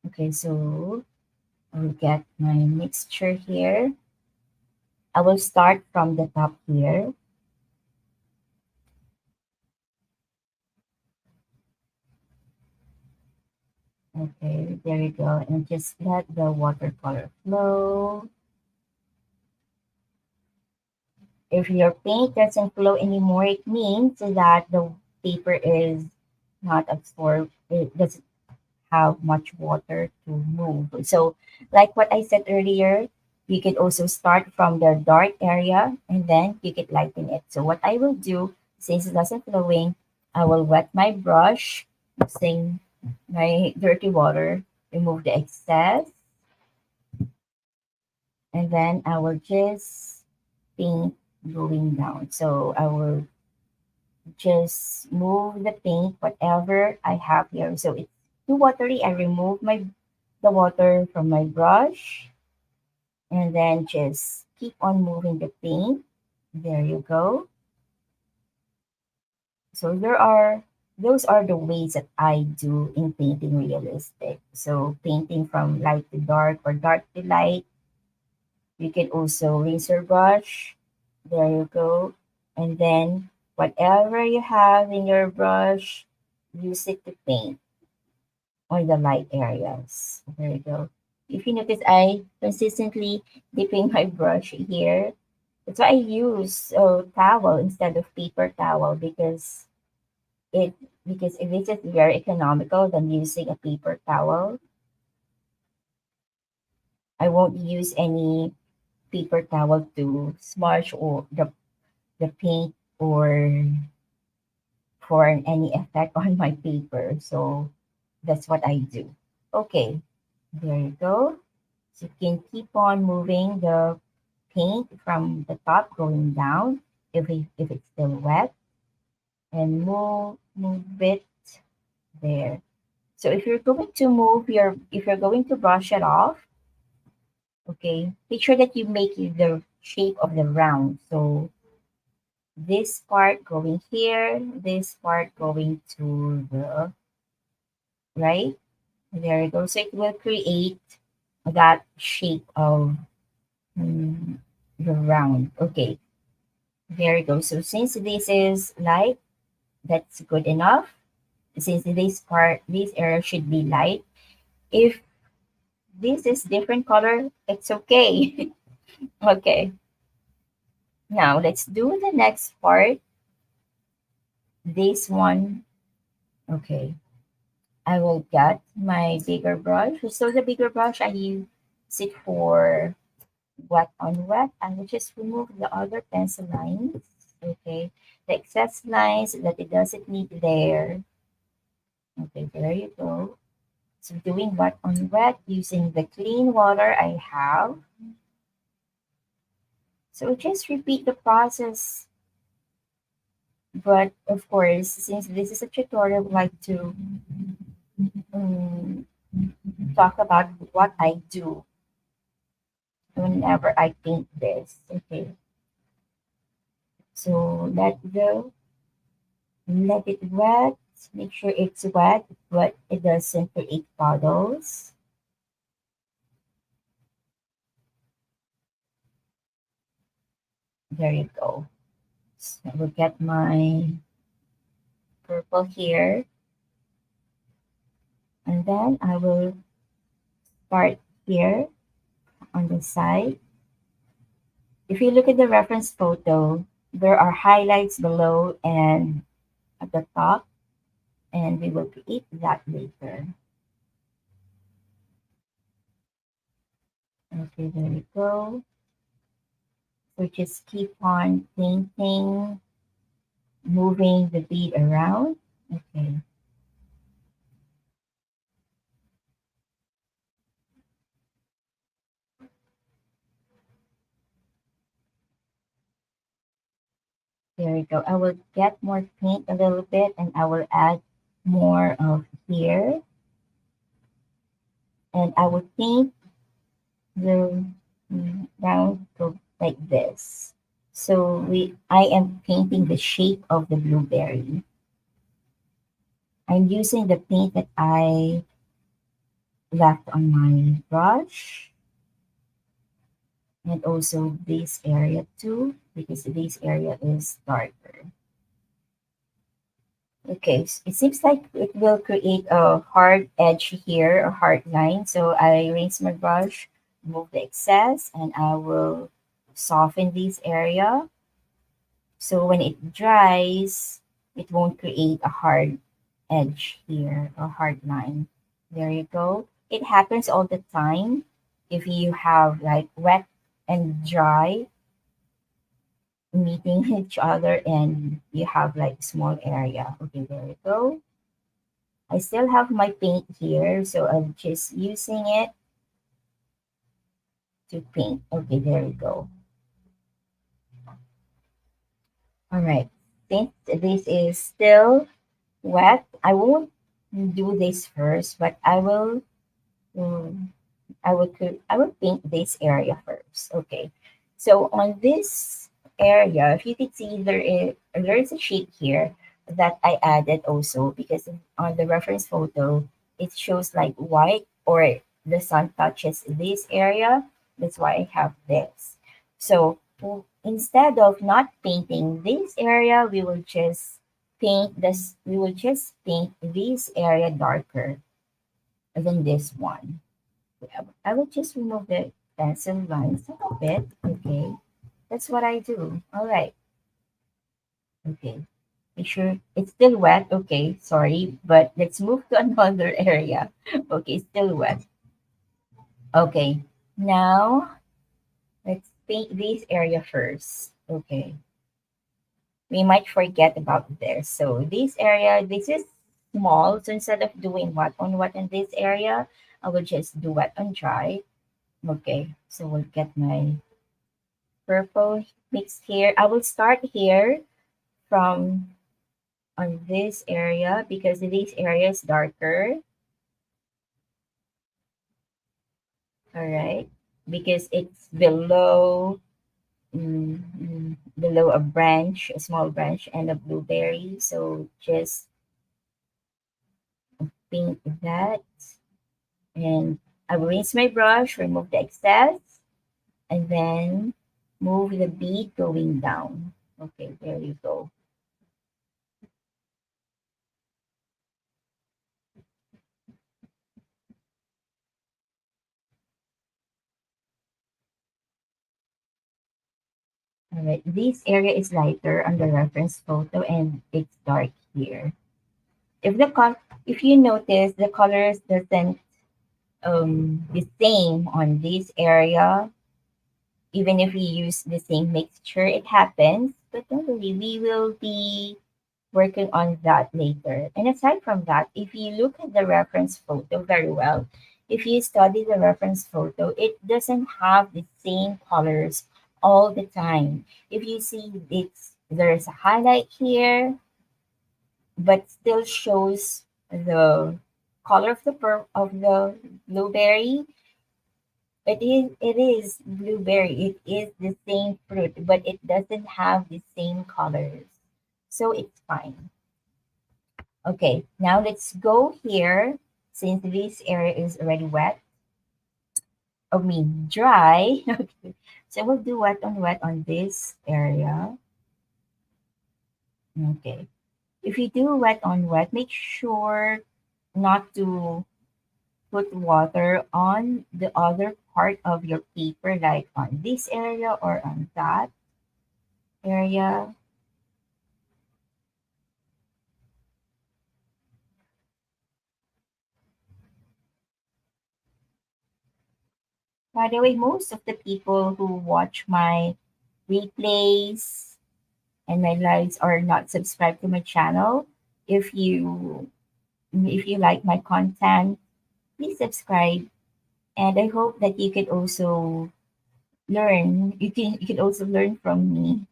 [SPEAKER 1] Okay, so I'll get my mixture here. I will start from the top here. Okay, there you go. And just let the watercolor flow. If your paint doesn't flow anymore, it means that the paper is not absorbed. It doesn't have much water to move. So, like what I said earlier, you can also start from the dark area and then you can lighten it. So, what I will do, since it doesn't flowing, I will wet my brush using my dirty water, remove the excess, and then I will just paint going down. So, I will just move the paint, whatever I have here. So it's too watery. I remove the water from my brush and then just keep on moving the paint. There you go. So those are the ways that I do in painting realistic. So painting from light to dark or dark to light. You can also rinse your brush. There you go. And then whatever you have in your brush, use it to paint on the light areas. There you go. If you notice, I consistently dipping my brush here. That's why I use a towel instead of paper towel it because it is just very economical than using a paper towel. I won't use any paper towel to smudge or the paint or for any effect on my paper. So that's what I do. Okay, there you go. So you can keep on moving the paint from the top going down if it's still wet and move it there. So if you're going to brush it off, okay, make sure that you make the shape of the round. So this part going here, this part going to the right. There you go. So it will create that shape of the round. Okay, there you go. So since this is light, that's good enough. Since this area should be light. If this is different color, it's okay. Okay. Now let's do the next part. This one. Okay. I will get my bigger brush. So the bigger brush I use it for wet on wet. I will just remove the other pencil lines. Okay. The excess lines that it doesn't need there. Okay, there you go. So doing wet on wet using the clean water I have. So just repeat the process. But of course, since this is a tutorial, I would like to um, talk about what I do whenever I paint this. Okay, so let it wet. Make sure it's wet, but it doesn't create puddles. There you go. So I will get my purple here, and then I will start here on the side. If you look at the reference photo, there are highlights below and at the top, and we will create that later. Okay, there we go. So just keep on painting, moving the bead around. Okay, there we go. I will get more paint a little bit and I will add more of here. And I will paint the round like this. So I am painting the shape of the blueberry. I'm using the paint that I left on my brush and also this area too because this area is darker. Okay, it seems like it will create a hard edge here, a hard line. So I rinse my brush, remove the excess, and I will soften this area. So when it dries, it won't create a hard edge here, a hard line. There you go. It happens all the time if you have like wet and dry meeting each other and you have like small area. Okay, there you go. I still have my paint here, so I'm just using it to paint. Okay, there you go. All right. Since this is still wet, I won't do this first, but um, I will paint this area first. Okay. So on this area, if you can see there is a shape here that I added also because on the reference photo it shows like white or the sun touches this area. That's why I have this. So instead of not painting this area, we will just paint this area darker than this one. I will just remove the pencil lines a little bit. Okay, that's what I do. All right. Okay. Make sure it's still wet. Okay, sorry, but let's move to another area. Okay, still wet. Okay, now let's paint this area first. Okay, we might forget about this. So this area, this is small. So instead of doing wet in this area, I will just do wet on dry. Okay, so we'll get my purple mixed here. I will start here from on this area because this area is darker. All right, because it's below a branch, a small branch, and a blueberry. So just paint that, and I will rinse my brush, remove the excess, and then move the bead going down. Okay, there you go. All right, this area is lighter on the reference photo and it's dark here. If if you notice the colors doesn't the same on this area, even if we use the same mixture, it happens. But don't worry, we will be working on that later. And aside from that, if you look at the reference photo very well, if you study the reference photo, it doesn't have the same colors all the time. If you see there's a highlight here, but still shows the color of of the blueberry. It is blueberry. It is the same fruit, but it doesn't have the same colors. So it's fine. Okay, now let's go here since this area is already wet. I mean dry. Okay. So we'll do wet on this area. Okay. If you do wet on wet, make sure not to put water on the other part of your paper, like on this area or on that area. By the way, most of the people who watch my replays and my lives are not subscribed to my channel. If you like my content, please subscribe. And I hope that you could also learn. You can also learn from me.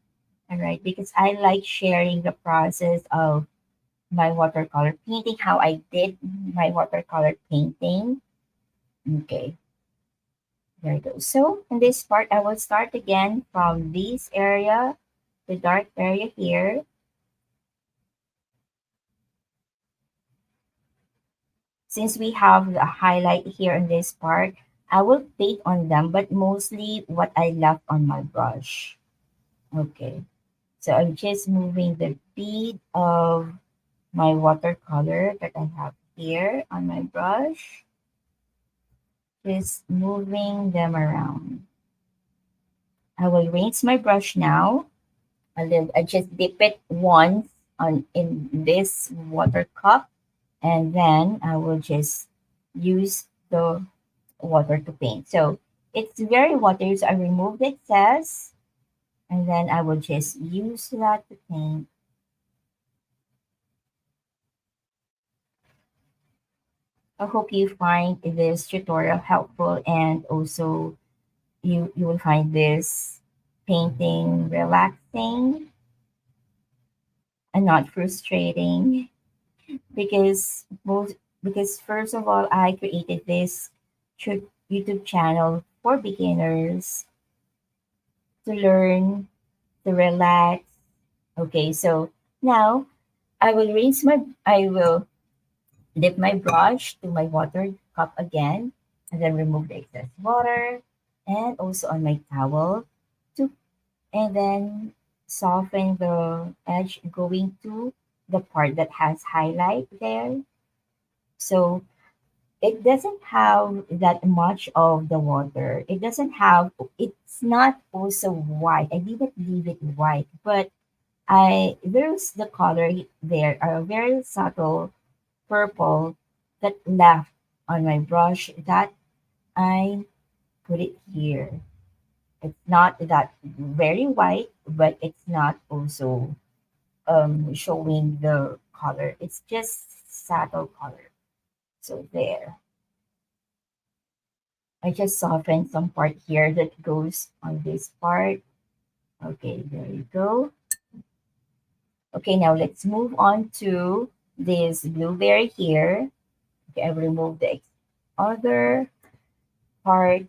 [SPEAKER 1] All right, because I like sharing the process of my watercolor painting, how I did my watercolor painting. Okay, there you go. So in this part, I will start again from this area, the dark area here. Since we have the highlight here in this part, I will paint on them, but mostly what I left on my brush. Okay, so I'm just moving the bead of my watercolor that I have here on my brush, just moving them around. I will rinse my brush now. I just dip it once on in this water cup, and then I will just use the water to paint. So it's very watery, so I remove the excess and then I will just use that to paint. I hope you find this tutorial helpful and also you will find this painting relaxing and not frustrating because first of all I created this YouTube channel for beginners to learn, to relax. Okay, so now I will dip my brush to my water cup again and then remove the excess water and also on my towel to and then soften the edge going to the part that has highlight there. So it doesn't have that much of the water. It's not also white. I didn't leave it white, but there's the color there, a very subtle purple that left on my brush that I put it here. It's not that very white, but it's not also showing the color. It's just subtle color. So there. I just softened some part here that goes on this part. Okay, there you go. Okay, now let's move on to this blueberry here. Okay, I remove the other part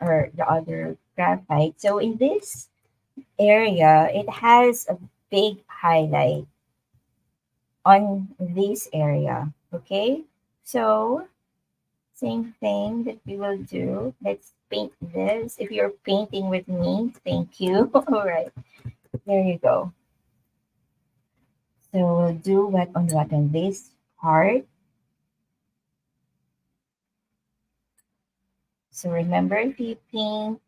[SPEAKER 1] or the other graphite. So in this area, it has a big highlight on this area. Okay, so same thing that we will do. Let's paint this. If you're painting with me, thank you. All right, there you go. So we'll do wet on this part. So remember, if you paint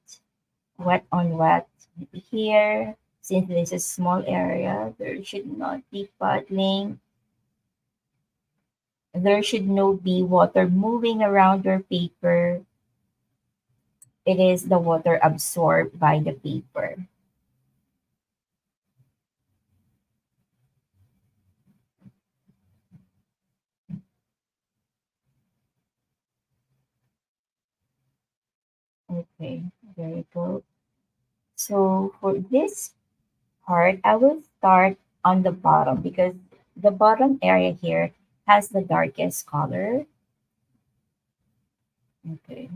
[SPEAKER 1] wet on wet here, since this is a small area, there should not be puddling. There should not be water moving around your paper. It is the water absorbed by the paper. Okay, there you go. So for this part, I will start on the bottom because the bottom area here has the darkest color. Okay,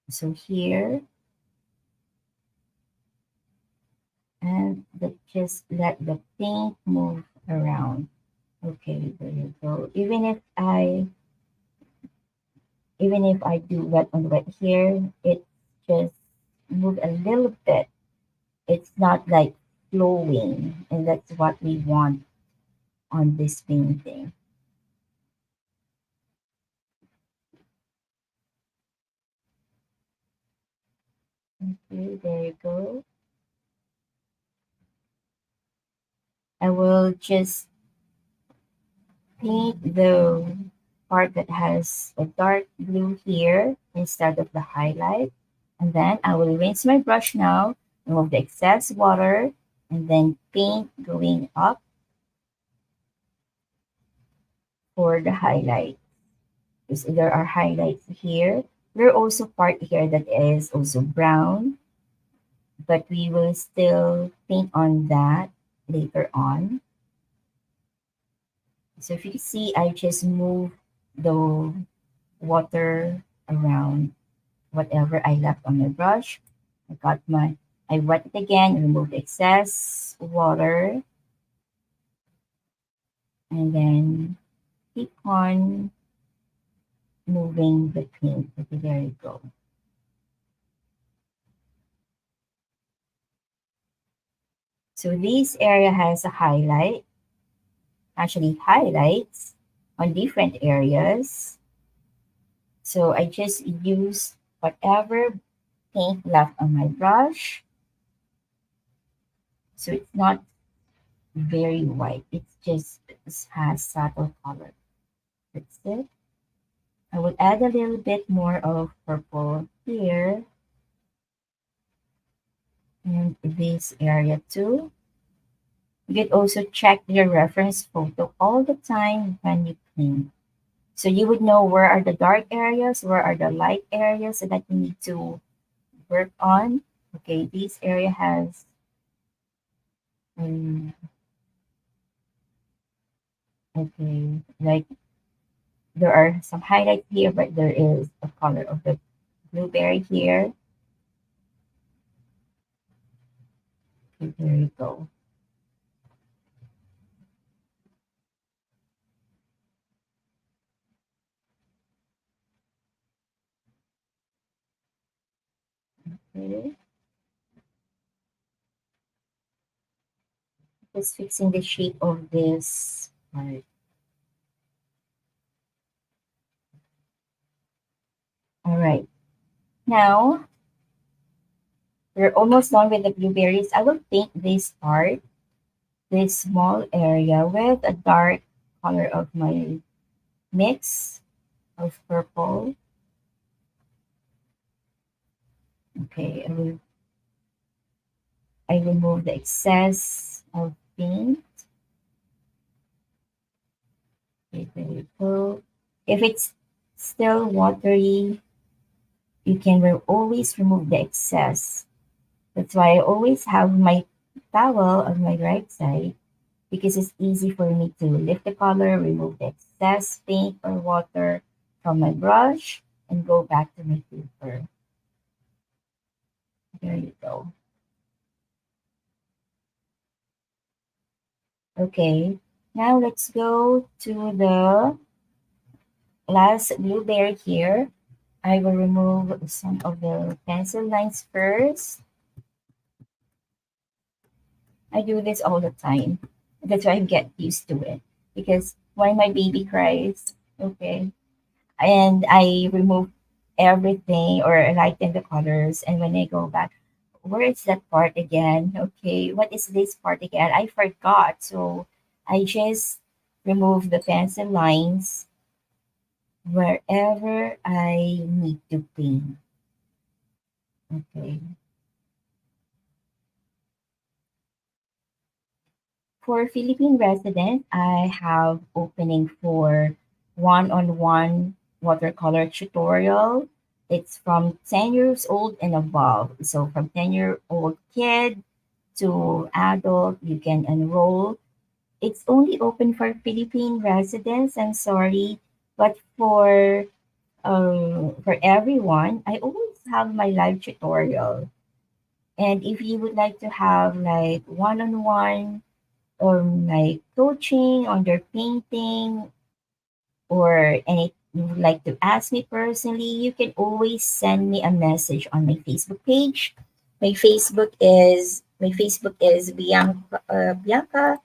[SPEAKER 1] so here, and just let the paint move around. Okay, there you go. Even if I do wet on wet here, it just move a little bit. It's not like flowing, and that's what we want on this painting. Okay, there you go. I will just paint the part that has a dark blue here instead of the highlight. And then I will rinse my brush now, remove the excess water, and then paint going up for the highlight. Because there are highlights here. There are also part here that is also brown, but we will still paint on that later on. So if you can see, I just move the water around whatever I left on my brush. I wet it again, remove the excess water, and then keep on moving the paint. Okay, there you go. So this area has a highlight, actually highlights on different areas. So I just use whatever paint left on my brush. So it's not very white. It has subtle color. That's it. I will add a little bit more of purple here and this area too. You can also check your reference photo all the time when you paint. So you would know where are the dark areas, where are the light areas that you need to work on. Okay, this area has um, okay, like there are some highlights here, but there is a color of the blueberry here. Okay, there you go. Okay. Just fixing the shape of this part. All right. Now we're almost done with the blueberries. I will paint this part, this small area, with a dark color of my mix of purple. Okay, I remove the excess of paint. Okay, there you go. If it's still watery, you can always remove the excess. That's why I always have my towel on my right side because it's easy for me to lift the color, remove the excess paint or water from my brush, and go back to my paper. There you go. Okay, now let's go to the last blueberry here. I will remove some of the pencil lines first. I do this all the time. That's why I get used to it. Because when my baby cries, okay, and I remove everything or lighten the colors, and when I go back, where is that part again? Okay, what is this part again? I forgot. So I just remove the pencil lines wherever I need to paint. Okay. For Philippine residents, I have opening for one-on-one watercolor tutorial. It's from 10 years old and above. So from 10-year-old kid to adult, you can enroll. It's only open for Philippine residents. I'm sorry, but for everyone, I always have my live tutorial. And if you would like to have like one-on-one or like coaching on their painting or any you would like to ask me personally, you can always send me a message on my Facebook page. My Facebook is Bianca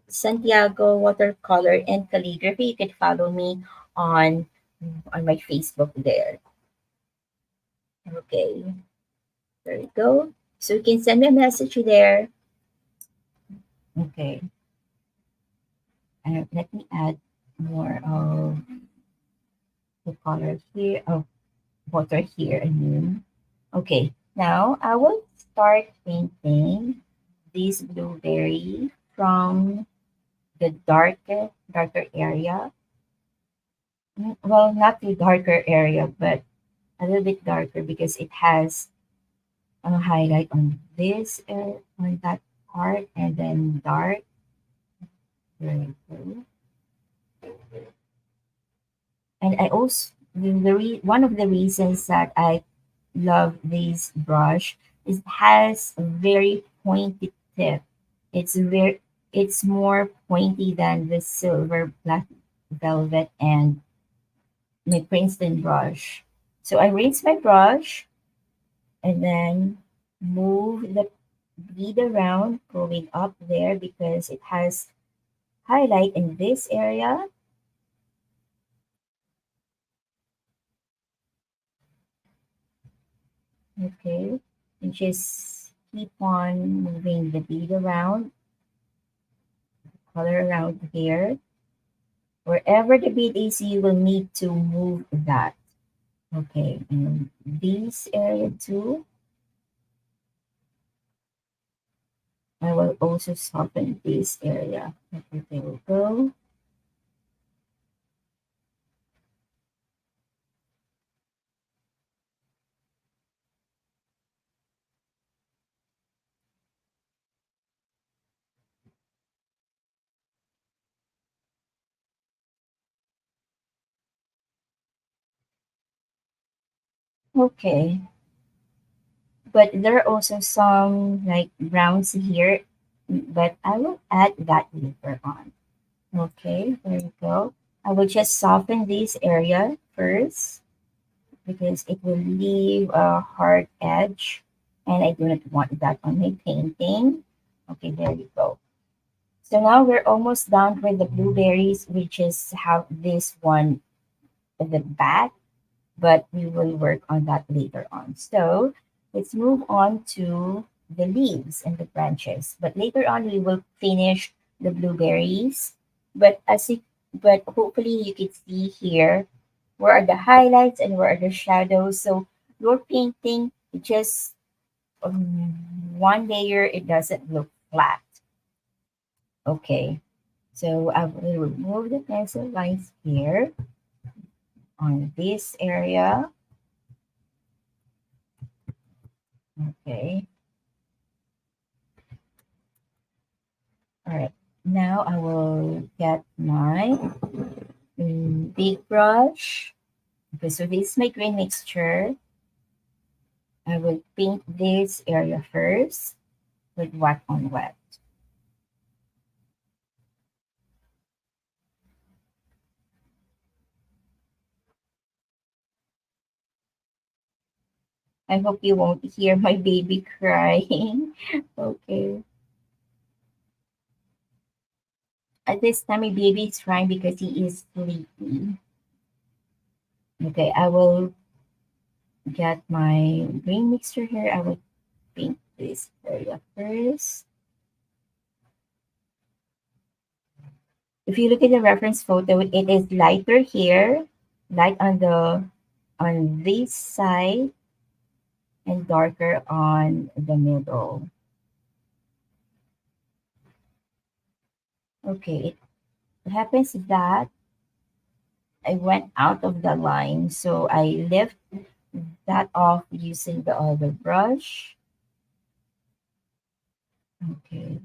[SPEAKER 1] Santiago Watercolor and Calligraphy. You can follow me on on my Facebook there. Okay, there you go. So you can send me a message there. Okay, and let me add more of the color here of water here. I mean, okay. Now I will start painting this blueberry from the darker area. Well, not the darker area, but a little bit darker because it has a highlight on this on that part and then dark. There you go. And I also one of the reasons that I love this brush is it has a very pointy tip. It's more pointy than the silver black velvet and my Princeton brush. So I rinse my brush and then move the bead around going up there because it has highlight in this area. Okay. And just keep on moving the bead around, color around here. Wherever the bead is, you will need to move that. Okay, and this area too, I will also soften this area. Okay, there we go. Okay, but there are also some like browns here, but I will add that later on. Okay, there we go. I will just soften this area first because it will leave a hard edge and I do not want that on my painting. Okay, there we go. So now we're almost done with the blueberries. We just have this one at the back, but we will work on that later on. So let's move on to the leaves and the branches. But later on, we will finish the blueberries. But as you, but hopefully you can see here where are the highlights and where are the shadows. So your painting just one layer, it doesn't look flat. Okay, so I will remove the pencil lines here on this area. Okay, all right. Now I will get my big brush. Okay, so this is my green mixture. I will paint this area first with wet on wet. I hope you won't hear my baby crying. Okay. At this time, my baby is crying because he is sleepy. Okay, I will get my green mixture here. I will paint this area first. If you look at the reference photo, it is lighter here, light on this side, and darker on the middle. Okay, it happens that I went out of the line, so I lift that off using the other brush. Okay,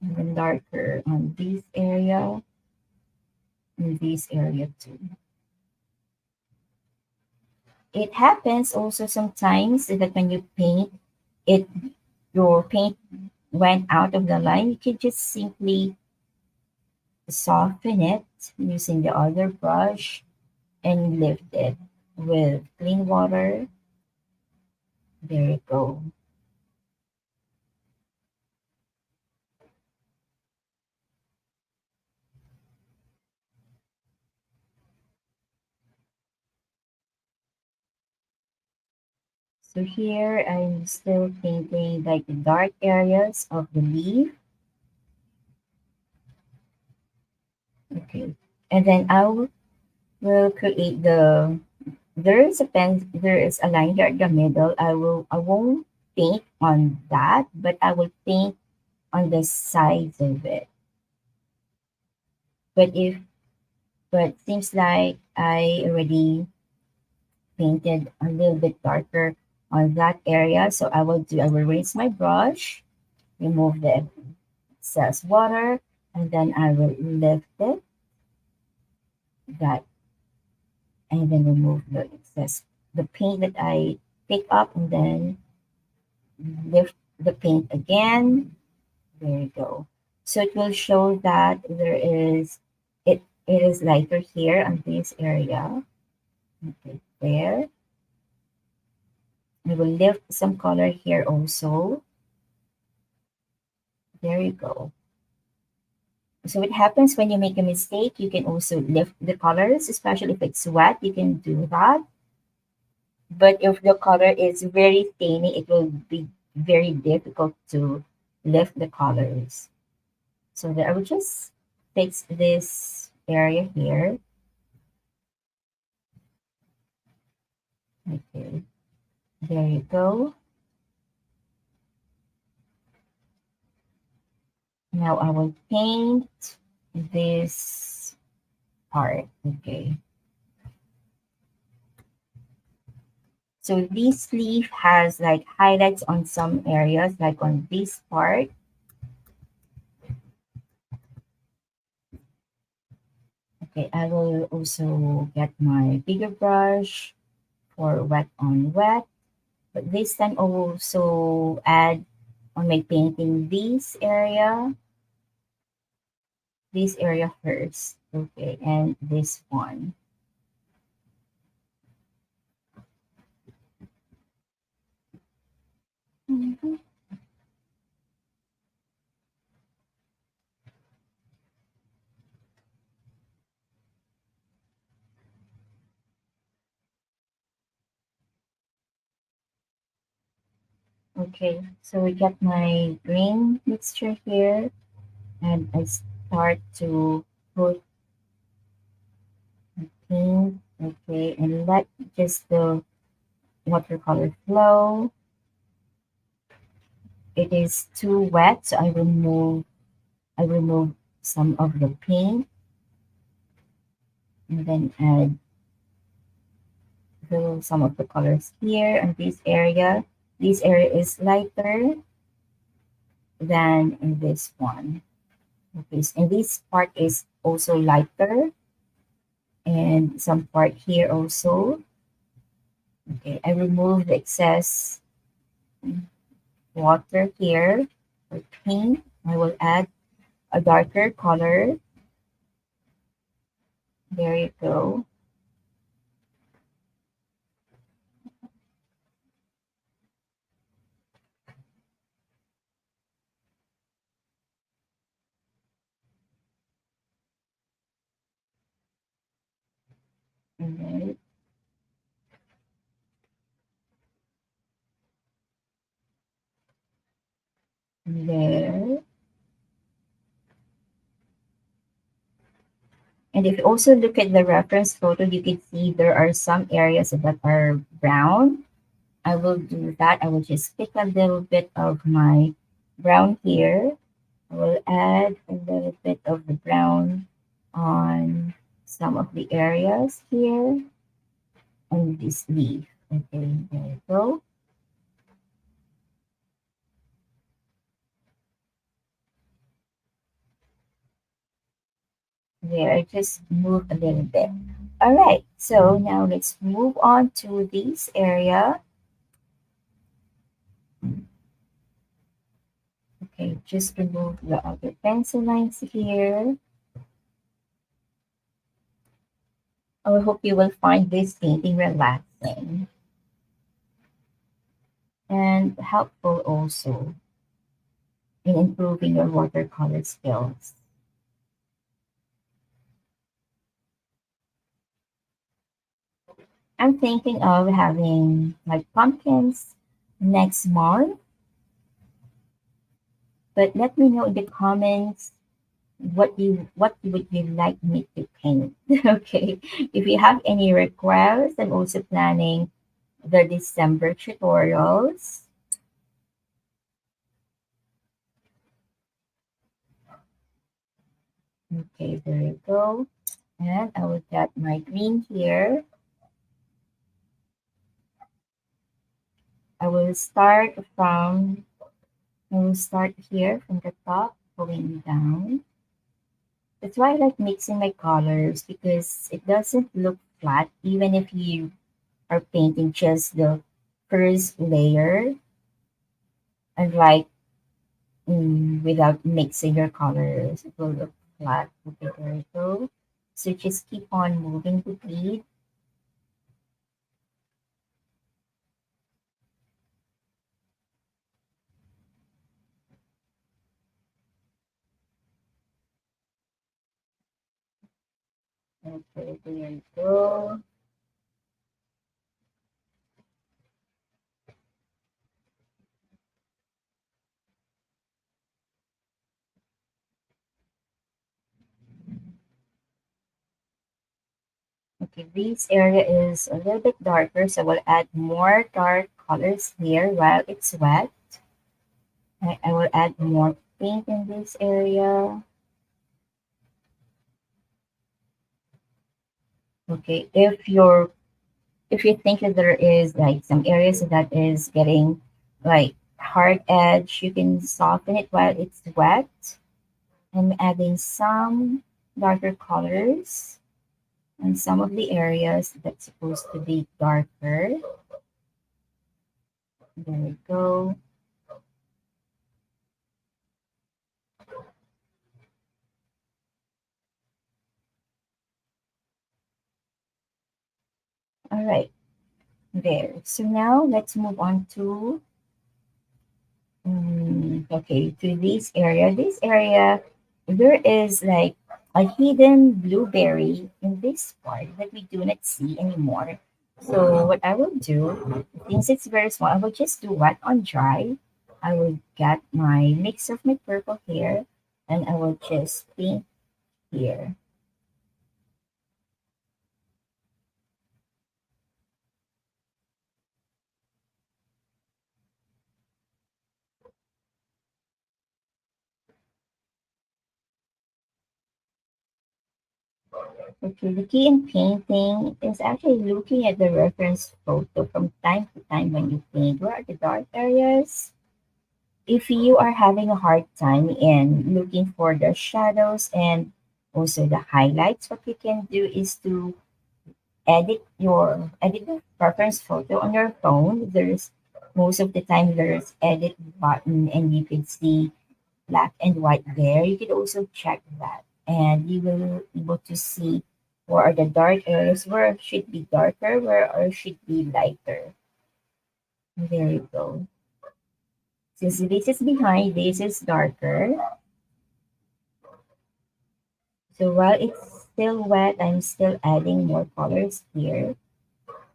[SPEAKER 1] and then darker on this area and this area too. It happens also sometimes that when you paint, it your paint went out of the line. You can just simply soften it using the other brush and lift it with clean water. There you go. So here I'm still painting like the dark areas of the leaf. Okay. And then will create there is a line here at the middle. I won't paint on that, but I will paint on the sides of it. But if but seems like I already painted a little bit darker on that area. So I will rinse my brush, remove the excess water, and then I will lift it that and then remove the paint that I pick up and then lift the paint again. There you go. So it will show that it is lighter here on this area. Okay, there. I will lift some color here also. There you go. So it happens when you make a mistake, you can also lift the colors, especially if it's wet, you can do that. But if the color is very stainy, it will be very difficult to lift the colors. So that I will just fix this area here. Okay, there you go. Now I will paint this part. Okay. So this leaf has like highlights on some areas, like on this part. Okay, I will also get my bigger brush for wet on wet. But this time I will also add on my painting this area first. Okay, and this one. Mhm. Okay, so we got my green mixture here, and I start to put paint. Okay, and let just the watercolor flow. It is too wet, so I remove some of the paint and then add some of the colors here in this area. This area is lighter than in this one. Okay, and this part is also lighter, and some part here also. Okay, I remove the excess water here for paint. I will add a darker color. There you go. Alright, there. And if you also look at the reference photo, you can see there are some areas that are brown. I will do that. I will just pick a little bit of my brown here. I will add a little bit of the brown on some of the areas here on this leaf. Okay, there you go. There, I just move a little bit. All right, so now let's move on to this area. Okay, just remove the other pencil lines here. I hope you will find this painting relaxing and helpful also in improving your watercolor skills. I'm thinking of having like pumpkins next month, but let me know in the comments what would you like me to paint. Okay. If you have any requests, I'm also planning the December tutorials. Okay, there you go. And I will get my green here. I will start from I will start here from the top going down. That's why I like mixing my colors because it doesn't look flat even if you are painting just the first layer and like without mixing your colors. It will look flat. Okay, there you go. So just keep on moving the bead. Okay, there you go. Okay, this area is a little bit darker, so we'll add more dark colors here while it's wet. I will add more paint in this area. Okay, if you think that there is like some areas that is getting like hard edge, you can soften it while it's wet. I'm adding some darker colors on some of the areas that's supposed to be darker. There we go. All right, there. So now let's move on to okay, to this area. This area, there is like a hidden blueberry in this part that we do not see anymore. So what I will do, since it's very small, I will just do wet on dry. I will get my mix of my purple here, and I will just paint here. Okay, the key in painting is actually looking at the reference photo from time to time when you paint. Where are the dark areas? If you are having a hard time in looking for the shadows and also the highlights, what you can do is to edit the reference photo on your phone. There's most of the time there's edit button and you can see black and white there. You can also check that and you will be able to see where are the dark areas, where it should be darker, where or should be lighter. There you go. Since this is behind, this is darker. So while it's still wet, I'm still adding more colors here.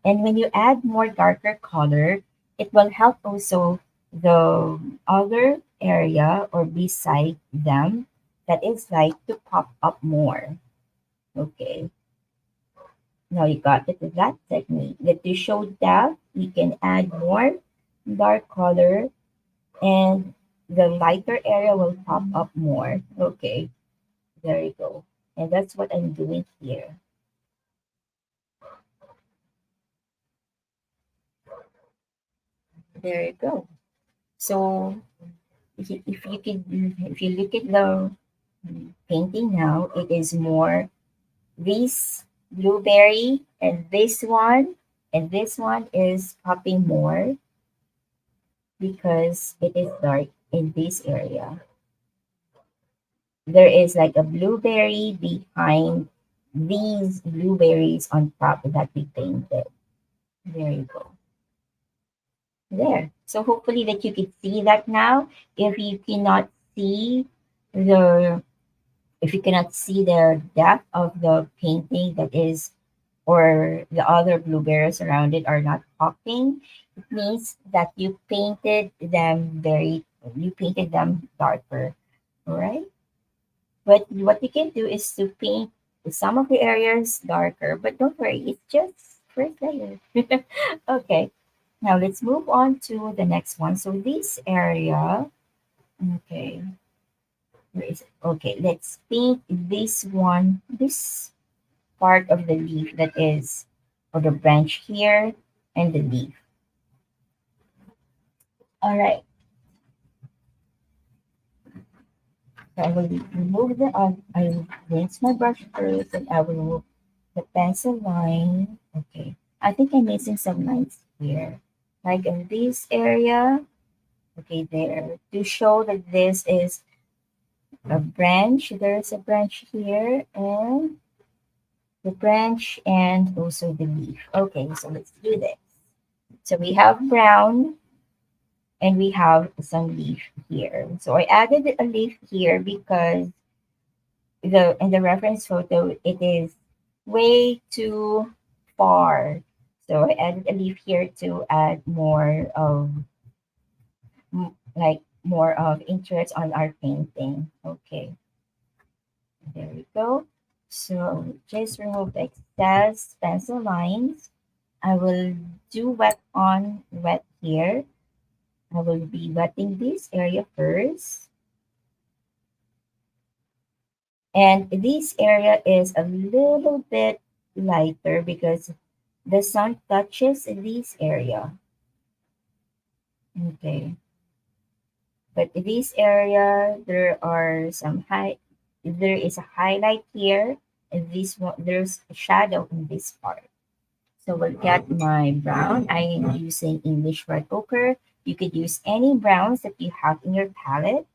[SPEAKER 1] And when you add more darker color, it will help also the other area or beside them that is light to pop up more. Okay, now you got it with that technique. That to show depth, you can add more dark color and the lighter area will pop up more. Okay, there you go. And that's what I'm doing here. There you go. So if you look at the painting now, it is more this blueberry and this one is popping more because it is dark in this area. There is like a blueberry behind these blueberries on top that we painted. There you go. There. So hopefully that you can see that now. If you cannot see the if you cannot see the depth of the painting that is or the other blueberries around it are not popping, it means that you painted them darker. All right. But what you can do is to paint some of the areas darker, but don't worry, it's just first layer. Okay. Now let's move on to the next one. So this area, okay, where is it? Okay, let's paint this one, this part of the leaf that is, or the branch here and the leaf. All right, so I will remove I will rinse my brush first and I will remove the pencil line. Okay, I think I'm missing some lines here. Like in this area, okay, there. To show that this is a branch, there's a branch here and the branch and also the leaf. Okay, so let's do this. So we have brown and we have some leaf here. So I added a leaf here because the in the reference photo it is way too far. So I added a leaf here to add more of like more of interest on our painting. Okay, there we go. So just remove the excess pencil lines. I will do wet on wet here. I will be wetting this area first. And this area is a little bit lighter because the sun touches this area. Okay. But this area, there is a highlight here, and this one, there's a shadow in this part. So we'll get my brown. I am using English Red Ochre. You could use any browns that you have in your palette.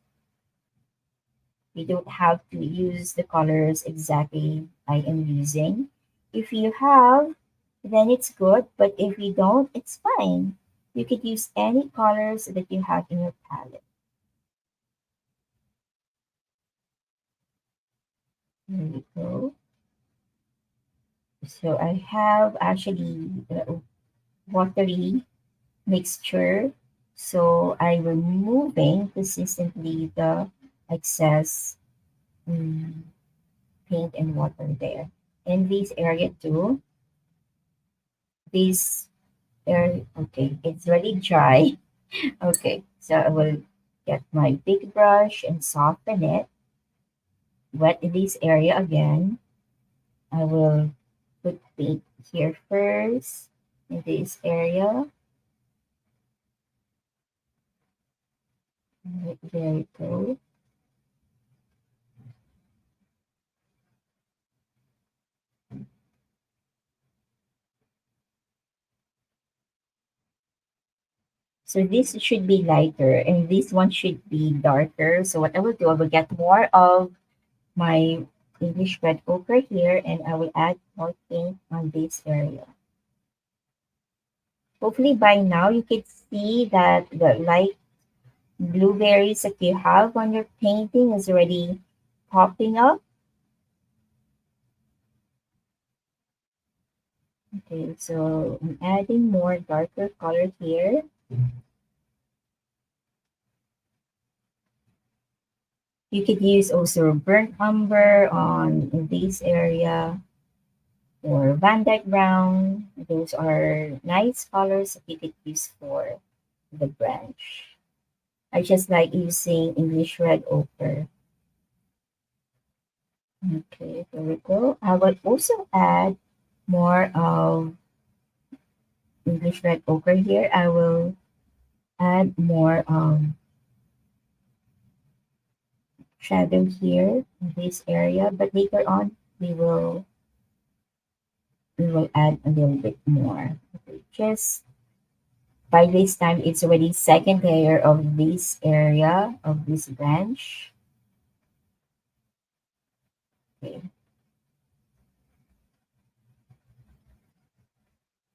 [SPEAKER 1] You don't have to use the colors exactly I am using. If you have, then it's good. But if you don't, it's fine. You could use any colors that you have in your palette. There we go. So I have actually watery mixture. So I'm removing consistently the excess mm, paint and water there. In this area too, this area, okay, it's really dry. Okay, so I will get my big brush and soften it. Wet this area again. I will put paint here first in this area. Right, there we go. So this should be lighter and this one should be darker. So what I will do, I will get more of my English red ochre here and I will add more paint on this area. Hopefully by now you can see that the light blueberries that you have on your painting is already popping up. Okay, so I'm adding more darker color here. You could use also burnt umber on in this area or Van Dyke brown. Those are nice colors that you could use for the branch. I just like using English red ochre. Okay, there we go. I will also add more of English red ochre here. I will add more shadow here in this area, but later on we will add a little bit more. Okay, just by this time it's already second layer of this area of this branch. Okay.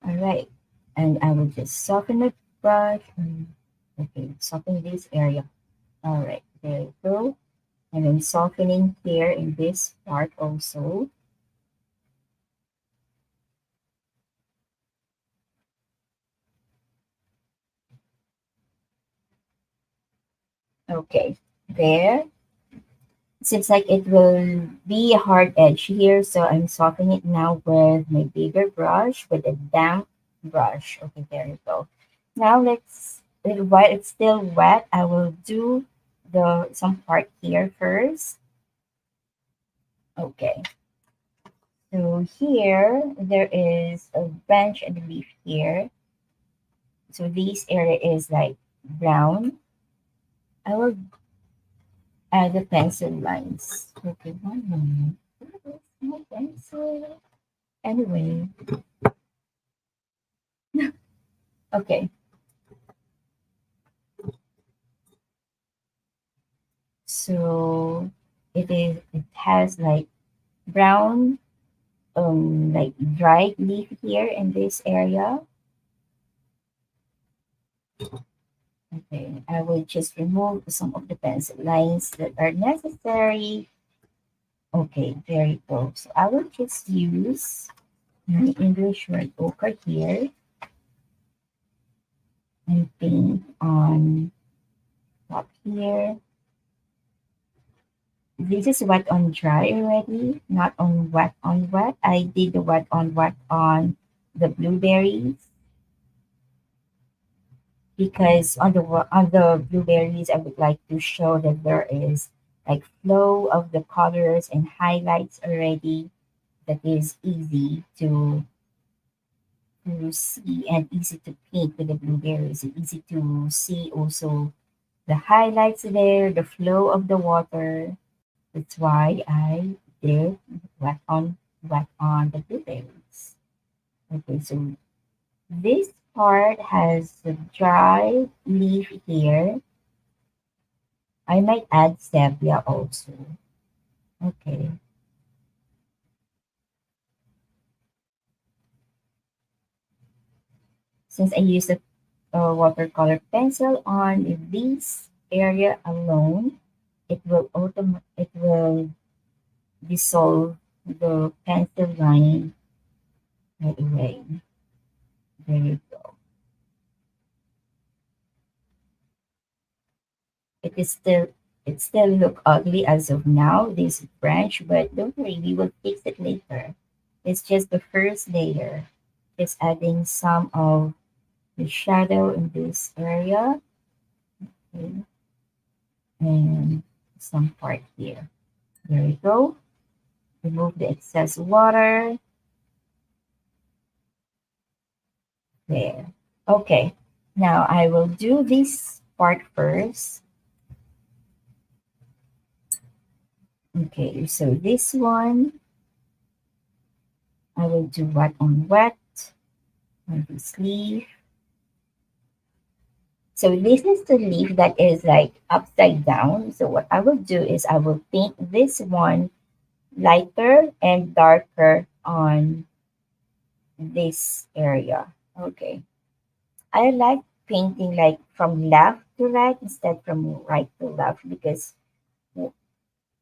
[SPEAKER 1] All right. And I will just soften the brush. Okay, soften this area. All right, there you go. And then softening here in this part also. Okay, there. Seems like it will be a hard edge here, so I'm softening it now with my bigger brush, with a damp brush. Okay, there you go. Now while it's still wet, I will do the some part here first. Okay, so here there is a branch and a leaf here. So this area is like brown. I will add the pencil lines. Okay, one moment. Where's my pencil? Anyway, okay. So it has like brown like dried leaf here in this area. Okay, I will just remove some of the pencil lines that are necessary. Okay, there you go. So I will just use my English red ochre here and paint on top here. This is wet on dry already, not on wet on wet. I did the wet on the blueberries because on the blueberries I would like to show that there is like flow of the colors and highlights already that is easy to see and easy to paint with the blueberries. It's easy to see also the highlights there, the flow of the water. That's why I did wet on the blueberries. Okay, so this part has the dry leaf here. I might add sepia also. Okay, since I used a watercolor pencil on this area alone, it will dissolve the pencil line right away. There you go. It is still it still look ugly as of now, this branch, but don't worry, we will fix it later. It's just the first layer. It's adding some of the shadow in this area, okay, and some part here. There we go. Remove the excess water. There. Okay. Now I will do this part first. Okay, so this one I will do wet on wet on the sleeve. So this is the leaf that is like upside down. So what I will do is I will paint this one lighter and darker on this area. Okay. I like painting like from left to right instead from right to left because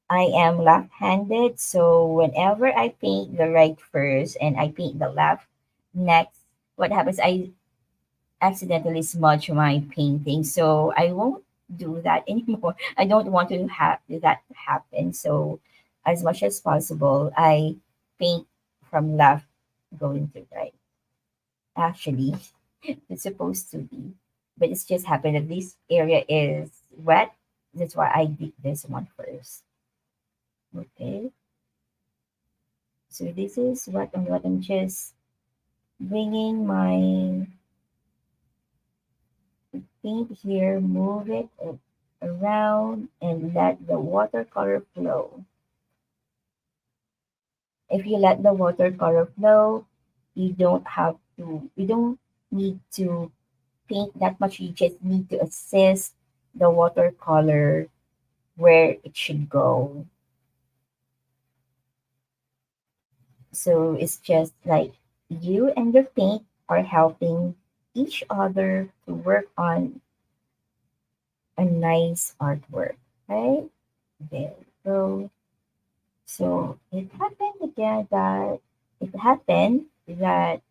[SPEAKER 1] I am left-handed. So whenever I paint the right first and I paint the left next, what happens? I accidentally smudge my painting. So I won't do that anymore. I don't want to have that to happen. So as much as possible, I paint from left going to right. Actually, it's supposed to be. But it's just happened that this area is wet. That's why I did this one first. Okay. So this is what I'm just bringing my paint here, move it around and let the watercolor flow. If you let the watercolor flow, you don't need to paint that much. You just need to assist the watercolor where it should go. So it's just like you and your paint are helping each other to work on a nice artwork, right? There we go. So it happened that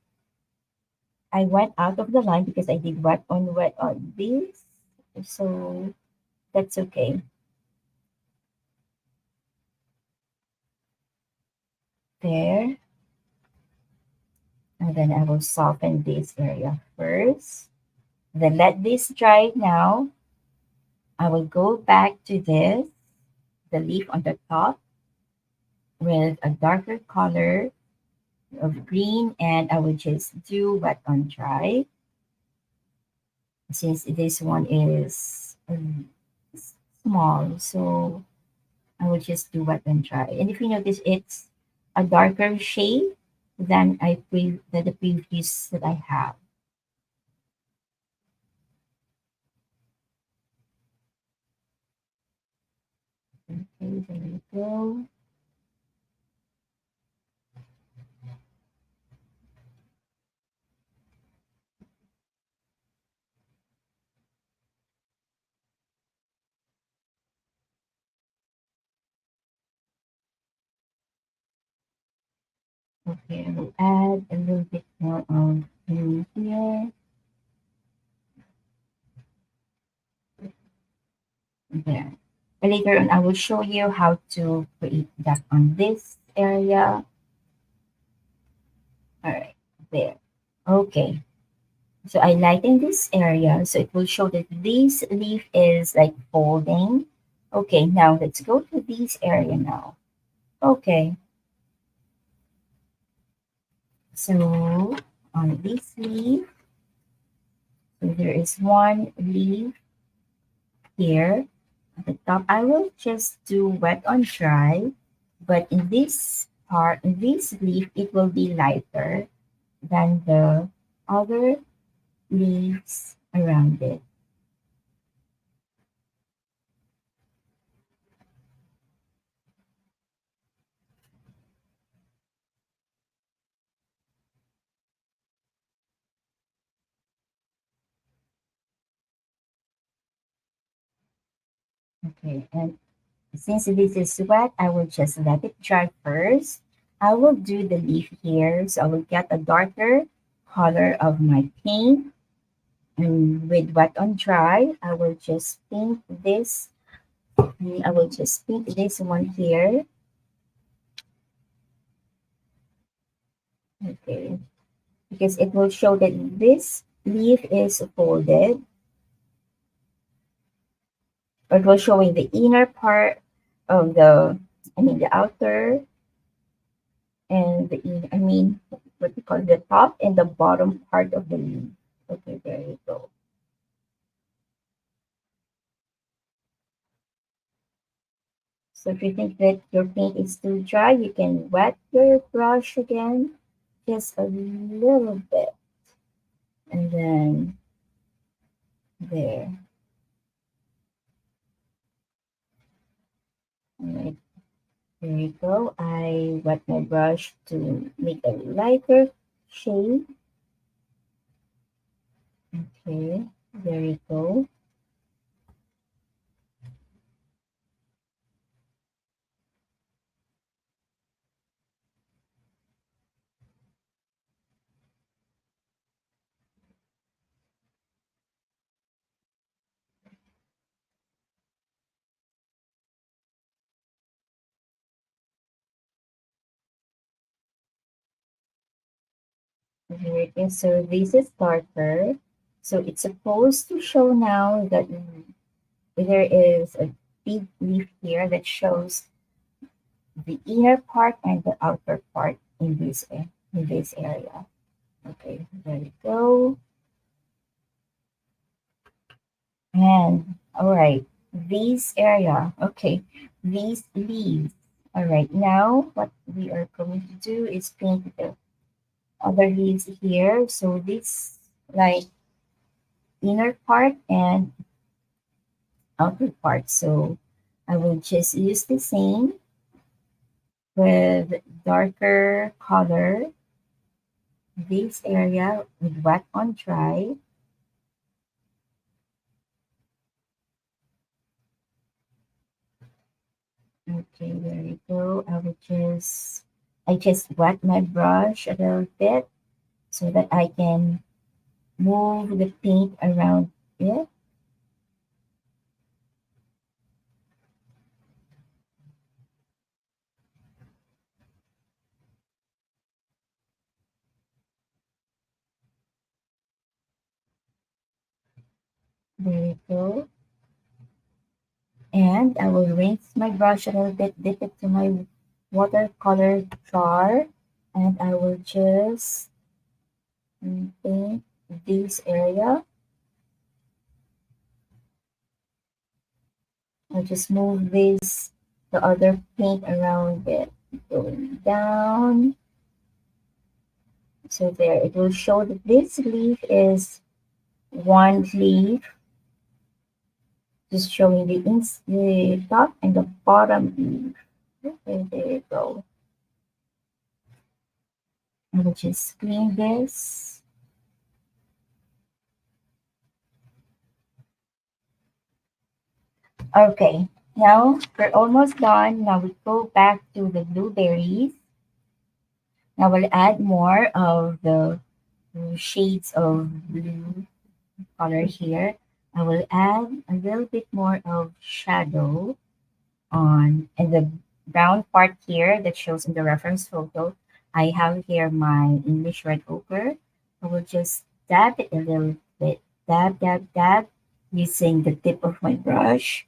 [SPEAKER 1] I went out of the line because I did wet on this. So that's okay. There. And then I will soften this area first. Then let this dry now. I will go back to this, the leaf on the top with a darker color of green, and I will just do wet on dry since this one is small. So I will just do wet and dry. And if you notice, it's a darker shade than the previous that I have. Okay, there we go. Okay, I will add a little bit more of blue here. There. Later on, I will show you how to create that on this area. All right, there. Okay, so I lighten this area so it will show that this leaf is like folding. Okay, now let's go to this area now. Okay, so on this leaf, so there is one leaf here at the top. I will just do wet on dry, but in this part, in this leaf, it will be lighter than the other leaves around it. Okay, and since this is wet, I will just let it dry first. I will do the leaf here, so I will get a darker color of my paint. And with wet on dry, I will just paint this. I will just paint this one here. Okay, because it will show that this leaf is folded. It was showing the inner part of the outer and I mean, what we call the top and the bottom part of the leaf. Okay, there you go. So if you think that your paint is too dry, you can wet your brush again, just a little bit, and then there. All right, there you go. I wet my brush to make a lighter shade. Okay, there you go. Okay, so this is darker. So it's supposed to show now that there is a big leaf here that shows the inner part and the outer part in this area. Okay, there we go. And all right, this area. Okay, these leaves. All right, now what we are going to do is paint the other leaves here. So this like inner part and outer part. So I will just use the same with darker color this area with wet on dry. Okay, there you go. I just wet my brush a little bit so that I can move the paint around it. There you go. And I will rinse my brush a little bit, dip it to my watercolor jar, and I will just paint this area. I'll just move the other paint around it, going down. So there, it will show that this leaf is one leaf, just showing the top and the bottom leaf. Okay, there you go. I will just clean this. Okay, now we're almost done. Now we go back to the blueberries. Now we'll add more of the shades of blue color here. I will add a little bit more of shadow. on in the brown part here that shows in the reference photo. I have here my English red ochre. I will just dab it a little bit. Dab, dab, dab, using the tip of my brush.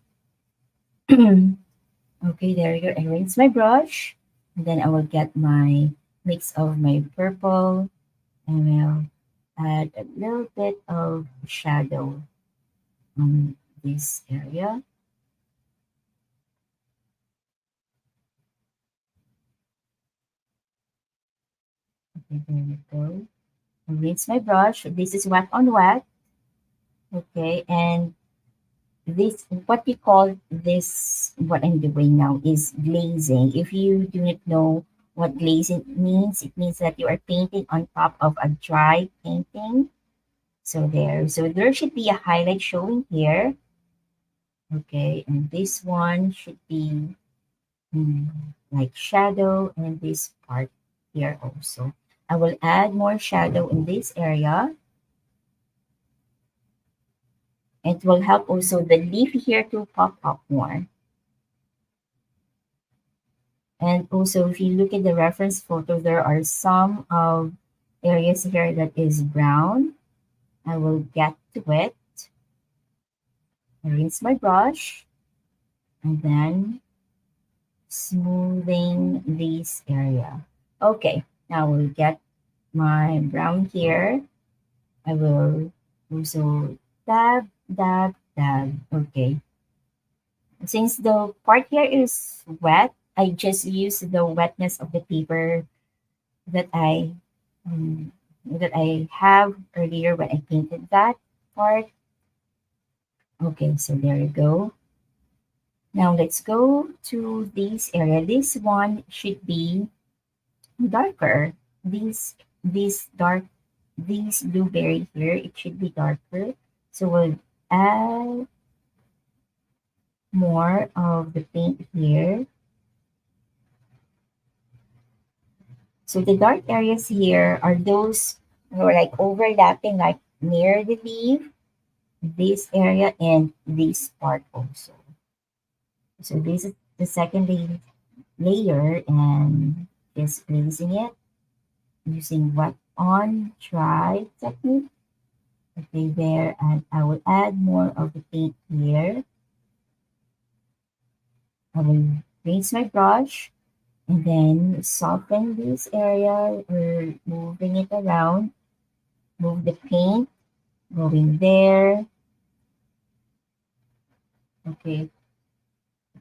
[SPEAKER 1] Okay, there you go. I rinse my brush. And then I will get my mix of my purple and will add a little bit of shadow on this area. Okay, there we go. I rinse my brush. This is wet on wet. Okay, and this what we call this what I'm doing now is glazing. If you do not know what glazing means, it means that you are painting on top of a dry painting. So there should be a highlight showing here. Okay, and this one should be mm, like shadow and this part here also. I will add more shadow in this area. It will help also the leaf here to pop up more. And also, if you look at the reference photo, there are some of areas here that is brown. I will get to it. I rinse my brush and then smoothing this area. Okay, now we'll get my brown here. I will also dab, dab, dab. Okay. Since the part here is wet, I just use the wetness of the paper that um, I have earlier when I painted that part. Okay, so there you go. Now let's go to this area. This one should be darker. This dark this blueberry here, it should be darker. So we'll add more of the paint here. So the dark areas here are those who are like overlapping, like near the leaf, this area and this part also. So this is the second layer and just placing it using wet on dry technique. Okay, there, and I will add more of the paint here. I will rinse my brush and then soften this area or moving it around. Move the paint going there. Okay,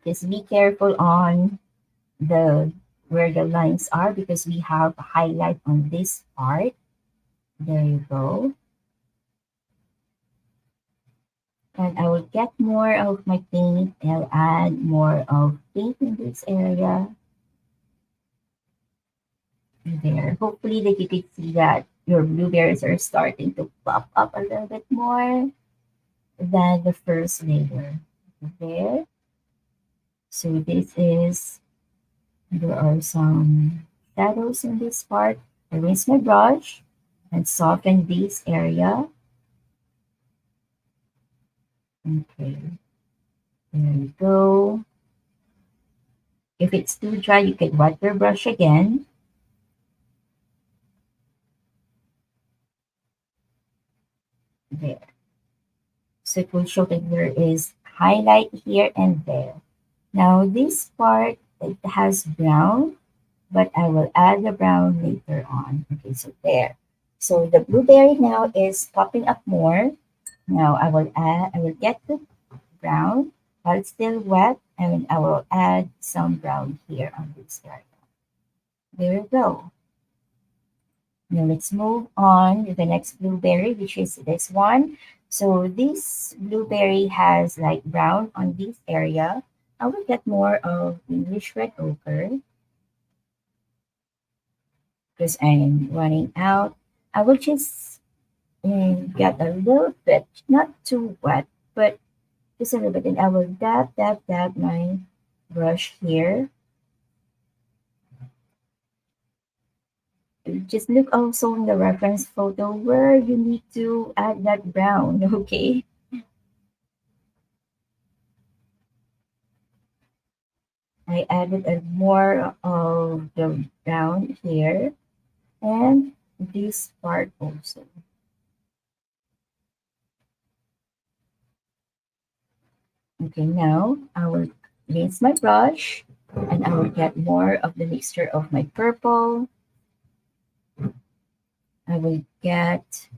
[SPEAKER 1] just be careful on the where the lines are because we have a highlight on this part. There you go. And I will get more of my paint. I'll add more of paint in this area. There. Hopefully that you can see that your blueberries are starting to pop up a little bit more than the first layer. There. So this is, there are some shadows in this part. I rinse my brush and soften this area. Okay, there you go. If it's too dry, you can wet your brush again. There. So it will show that there is highlight here and there. Now this part, it has brown, but I will add the brown later on. Okay, so there. So the blueberry now is popping up more. Now I will get the brown while it's still wet, and I will add some brown here on this area. There you go. Now let's move on to the next blueberry, which is this one. So this blueberry has like brown on this area. I will get more of English red ochre because I'm running out. I will just get a little bit, not too wet, but just a little bit. And I will dab, dab, dab my brush here. Just look also in the reference photo where you need to add that brown, okay? I added a more of the brown here and this part also. Okay, now I will rinse my brush and I will get more of the mixture of my purple. I will get,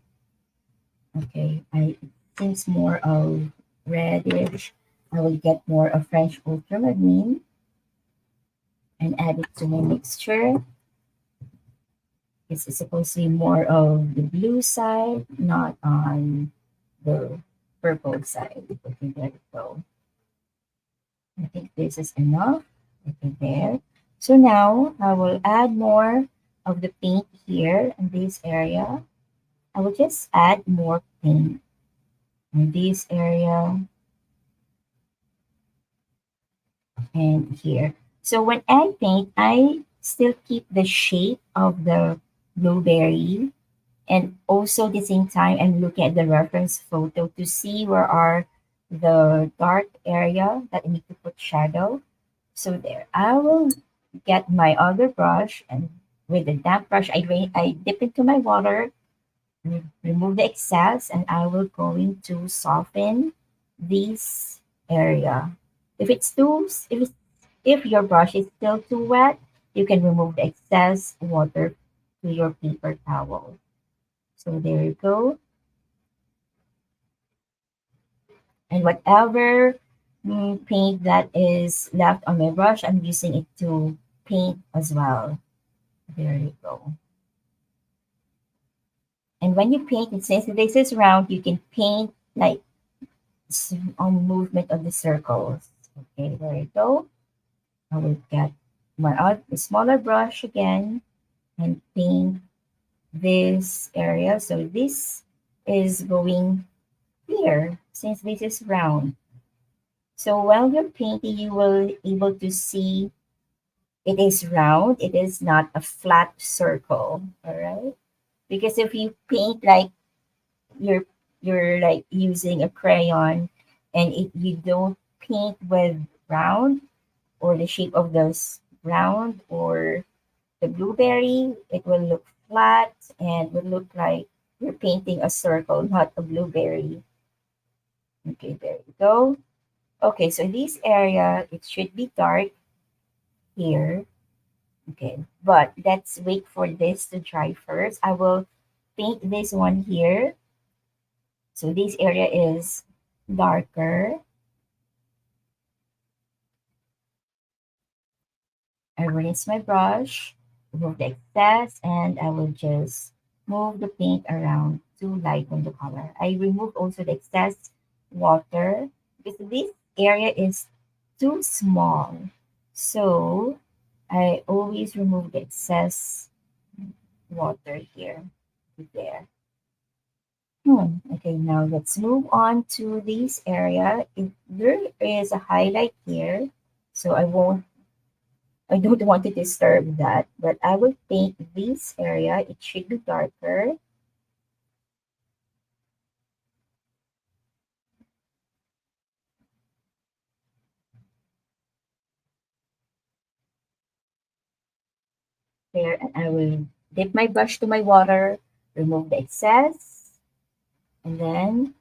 [SPEAKER 1] okay, I think more of reddish. I will get more of French ultramarine and add it to my mixture. It's supposed to be more of the blue side, not on the purple side. Okay, there we go. I think this is enough. Okay, there. So now I will add more of the paint here in this area. I will just add more paint in this area and here. So when I paint, I still keep the shape of the blueberry, and also at the same time I'm looking at the reference photo to see where are the dark area that I need to put shadow. So there, I will get my other brush, and with the damp brush, I dip into my water, remove the excess, and I will going to soften this area. If your brush is still too wet, you can remove the excess water to your paper towel. So there you go. And whatever paint that is left on my brush, I'm using it to paint as well. There you go. And when you paint, it says this is round, you can paint like on movement of the circles. Okay, there you go. I will get my smaller brush again and paint this area. So this is going here since this is round. So while you're painting, you will able to see it is round. It is not a flat circle. All right. Because if you paint like you're you're like using a crayon and you don't paint with round or the shape of those round or the blueberry, it will look flat and will look like you're painting a circle, not a blueberry. Okay, there you go. Okay, so this area, it should be dark here. Okay, but let's wait for this to dry first. I will paint this one here. So this area is darker. I rinse my brush, remove the excess, and I will just move the paint around to lighten the color. I remove also the excess water because this area is too small. So I always remove the excess water here. There. Okay, now let's move on to this area. If there is a highlight here, so I don't want to disturb that, but I will paint this area. It should be darker. There, and I will dip my brush to my water, remove the excess, and then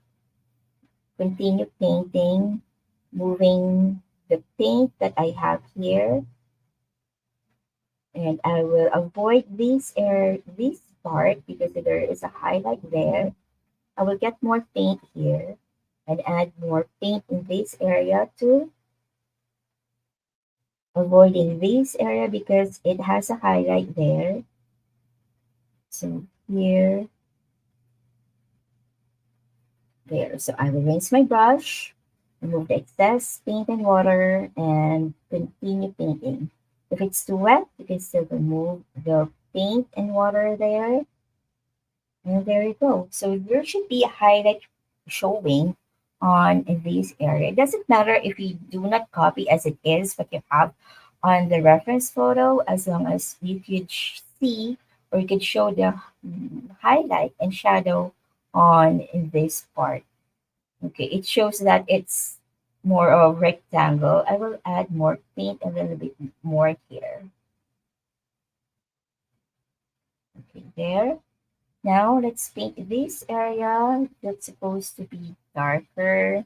[SPEAKER 1] continue painting, moving the paint that I have here. And I will avoid this part because there is a highlight there. I will get more paint here and add more paint in this area too. Avoiding this area because it has a highlight there. So here, there. So I will rinse my brush, remove the excess paint and water, and continue painting. If it's too wet, you can still remove the paint and water there. And there you go. So there should be a highlight showing on this area. It doesn't matter if you do not copy as it is what you have on the reference photo, as long as you could see or you could show the highlight and shadow on this part. Okay, it shows that it's more of rectangle, I will add more paint a little bit more here. Okay, there. Now let's paint this area that's supposed to be darker.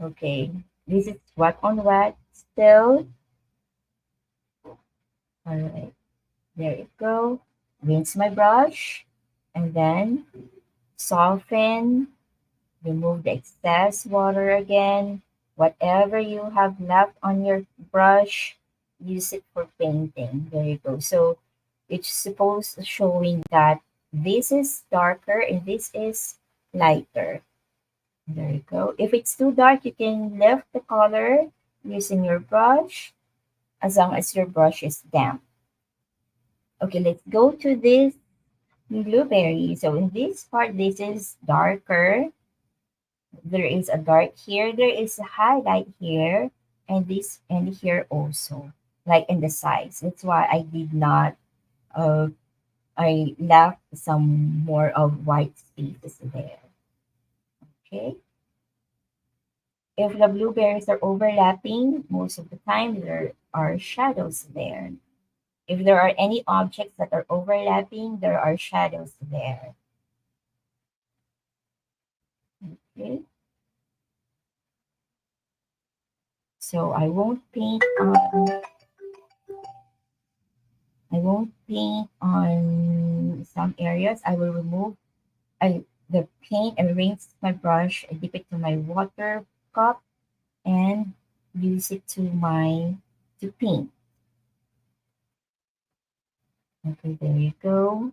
[SPEAKER 1] Okay, this is wet on wet still. All right, there you go. Rinse my brush and then soften, remove the excess water again. Whatever you have left on your brush, use it for painting. There you go. So it's supposed to showing that this is darker and this is lighter. There you go. If it's too dark, you can lift the color using your brush as long as your brush is damp. Okay, let's go to this blueberry. So in this part, this is darker. There is a dark here. There is a highlight here and this and here also, like in the sides. That's why I did not, uh, I left some more of white spaces there. Okay. If the blueberries are overlapping, most of the time there are shadows there. If there are any objects that are overlapping, there are shadows there. Okay. So I won't paint on some areas. I will remove the paint and rinse my brush, I dip it to my water cup and use it to paint. Okay, there you go.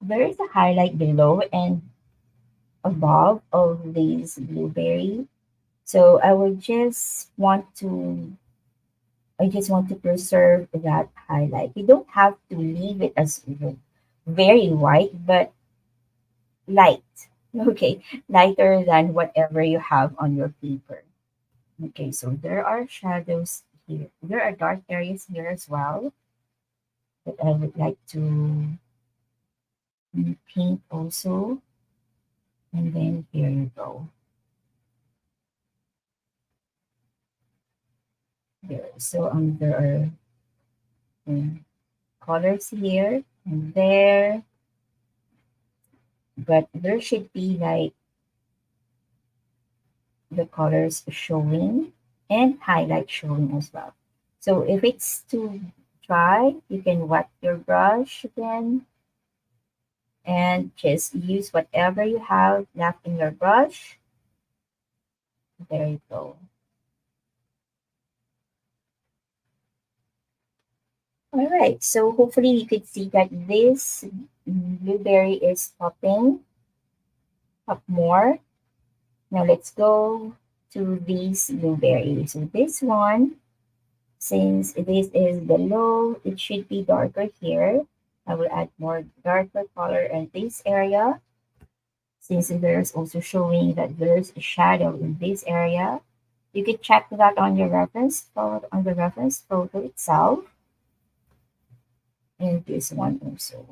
[SPEAKER 1] There is a highlight below and above of these blueberry. So I just want to preserve that highlight. You don't have to leave it as very white, but light. Okay, lighter than whatever you have on your paper. Okay, so there are shadows here. There are dark areas here as well that I would like to paint also. And then here you go. There. So there are colors here and there, but there should be like the colors showing and highlight showing as well. So if it's too dry, you can wet your brush again and just use whatever you have left in your brush. There you go. All right, so hopefully you could see that this blueberry is popping up more. Now let's go to these blueberries. So this one, since this is below, it should be darker here. I will add more darker color in this area. Since there's also showing that there's a shadow in this area, you can check that on your reference photo, on the reference photo itself. And this one also.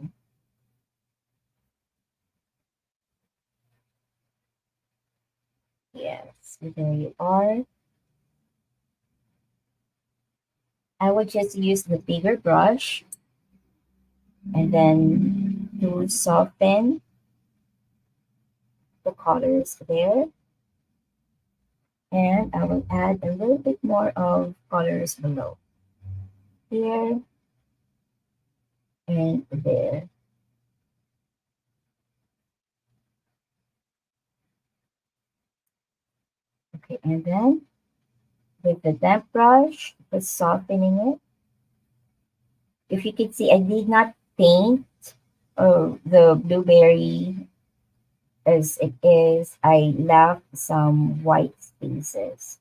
[SPEAKER 1] Yes, there you are. I will just use the bigger brush and then to soften the colors there. And I will add a little bit more of colors below. Here and there. Okay, and then with the damp brush, just softening it. If you can see, I did not paint the blueberry as it is. I left some white spaces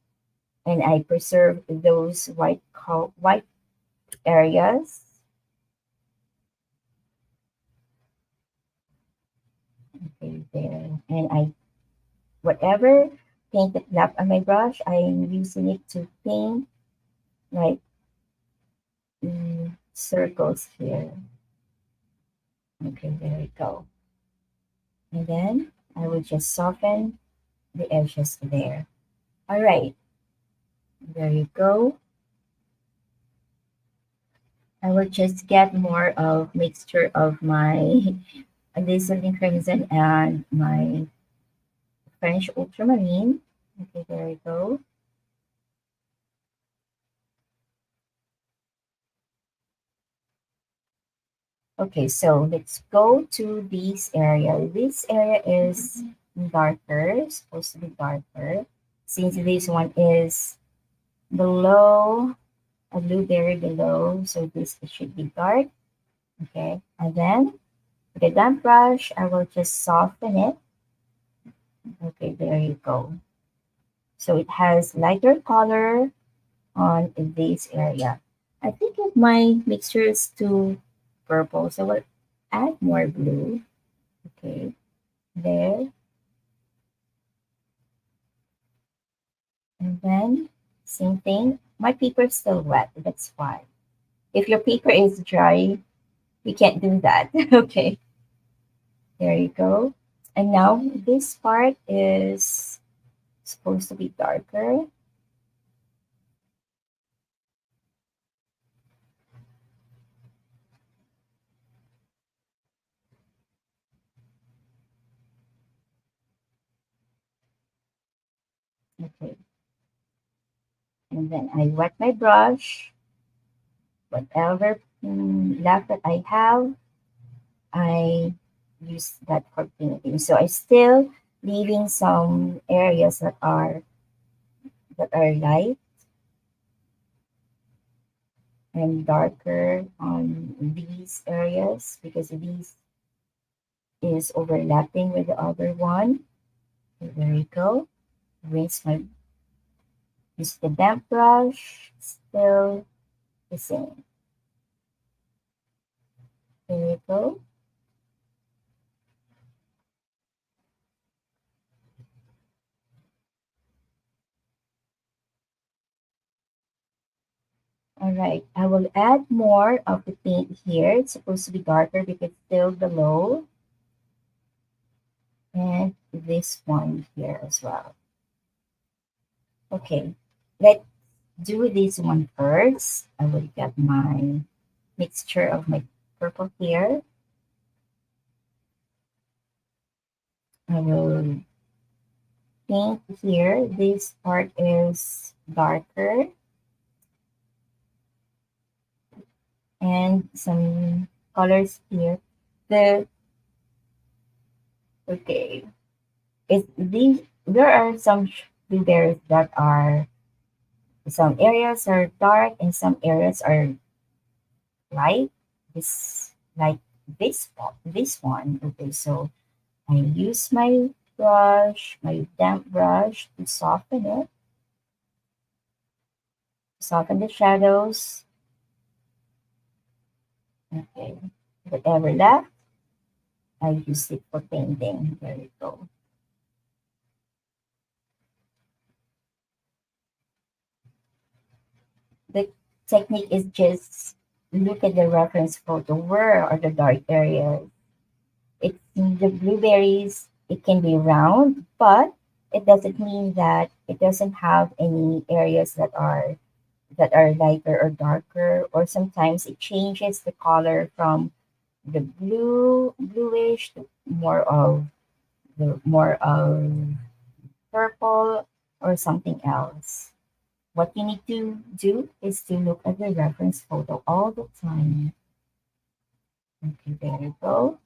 [SPEAKER 1] and I preserved those white areas. Okay, there. And whatever paint that left on my brush, I'm using it to paint like circles here. Okay, there we go. And then I will just soften the edges there. All right, there you go. I will just get more of mixture of my Alizarin Crimson and my French Ultramarine. Okay, there you go. Okay, so let's go to this area. This area is darker, supposed to be darker. Since this one is below, a blueberry below, so this should be dark. Okay, and then with a damp brush, I will just soften it. Okay, there you go. So it has lighter color on this area. I think if my mixture is too purple, so we'll add more blue. Okay, there. And then same thing. My paper is still wet. That's fine. If your paper is dry, we can't do that. Okay, there you go. And now this part is supposed to be darker. Okay, and then I wet my brush. Whatever left that I have, I use that for painting. So I still leaving some areas that are light and darker on these areas because these is overlapping with the other one. Okay, there you go. Rinse my use the damp brush. Still the same. There you go. All right. I will add more of the paint here. It's supposed to be darker because it's still below. And this one here as well. Okay. Let's do this one first. I will get my mixture of my purple here. I will paint here. This part is darker and some colors here. The okay, it's these. There are some blueberries that are some areas are dark and some areas are light. This like this one. Okay, so I use my brush, my damp brush to soften the shadows. Okay, whatever left, I use it for painting. There we go. The technique is just look at the reference photo. Where are the dark areas? It's the blueberries. It can be round, but it doesn't mean that it doesn't have any areas that are lighter or darker. Or sometimes it changes the color from the bluish to more of purple or something else. What you need to do is to look at the reference photo all the time. Okay, there you go.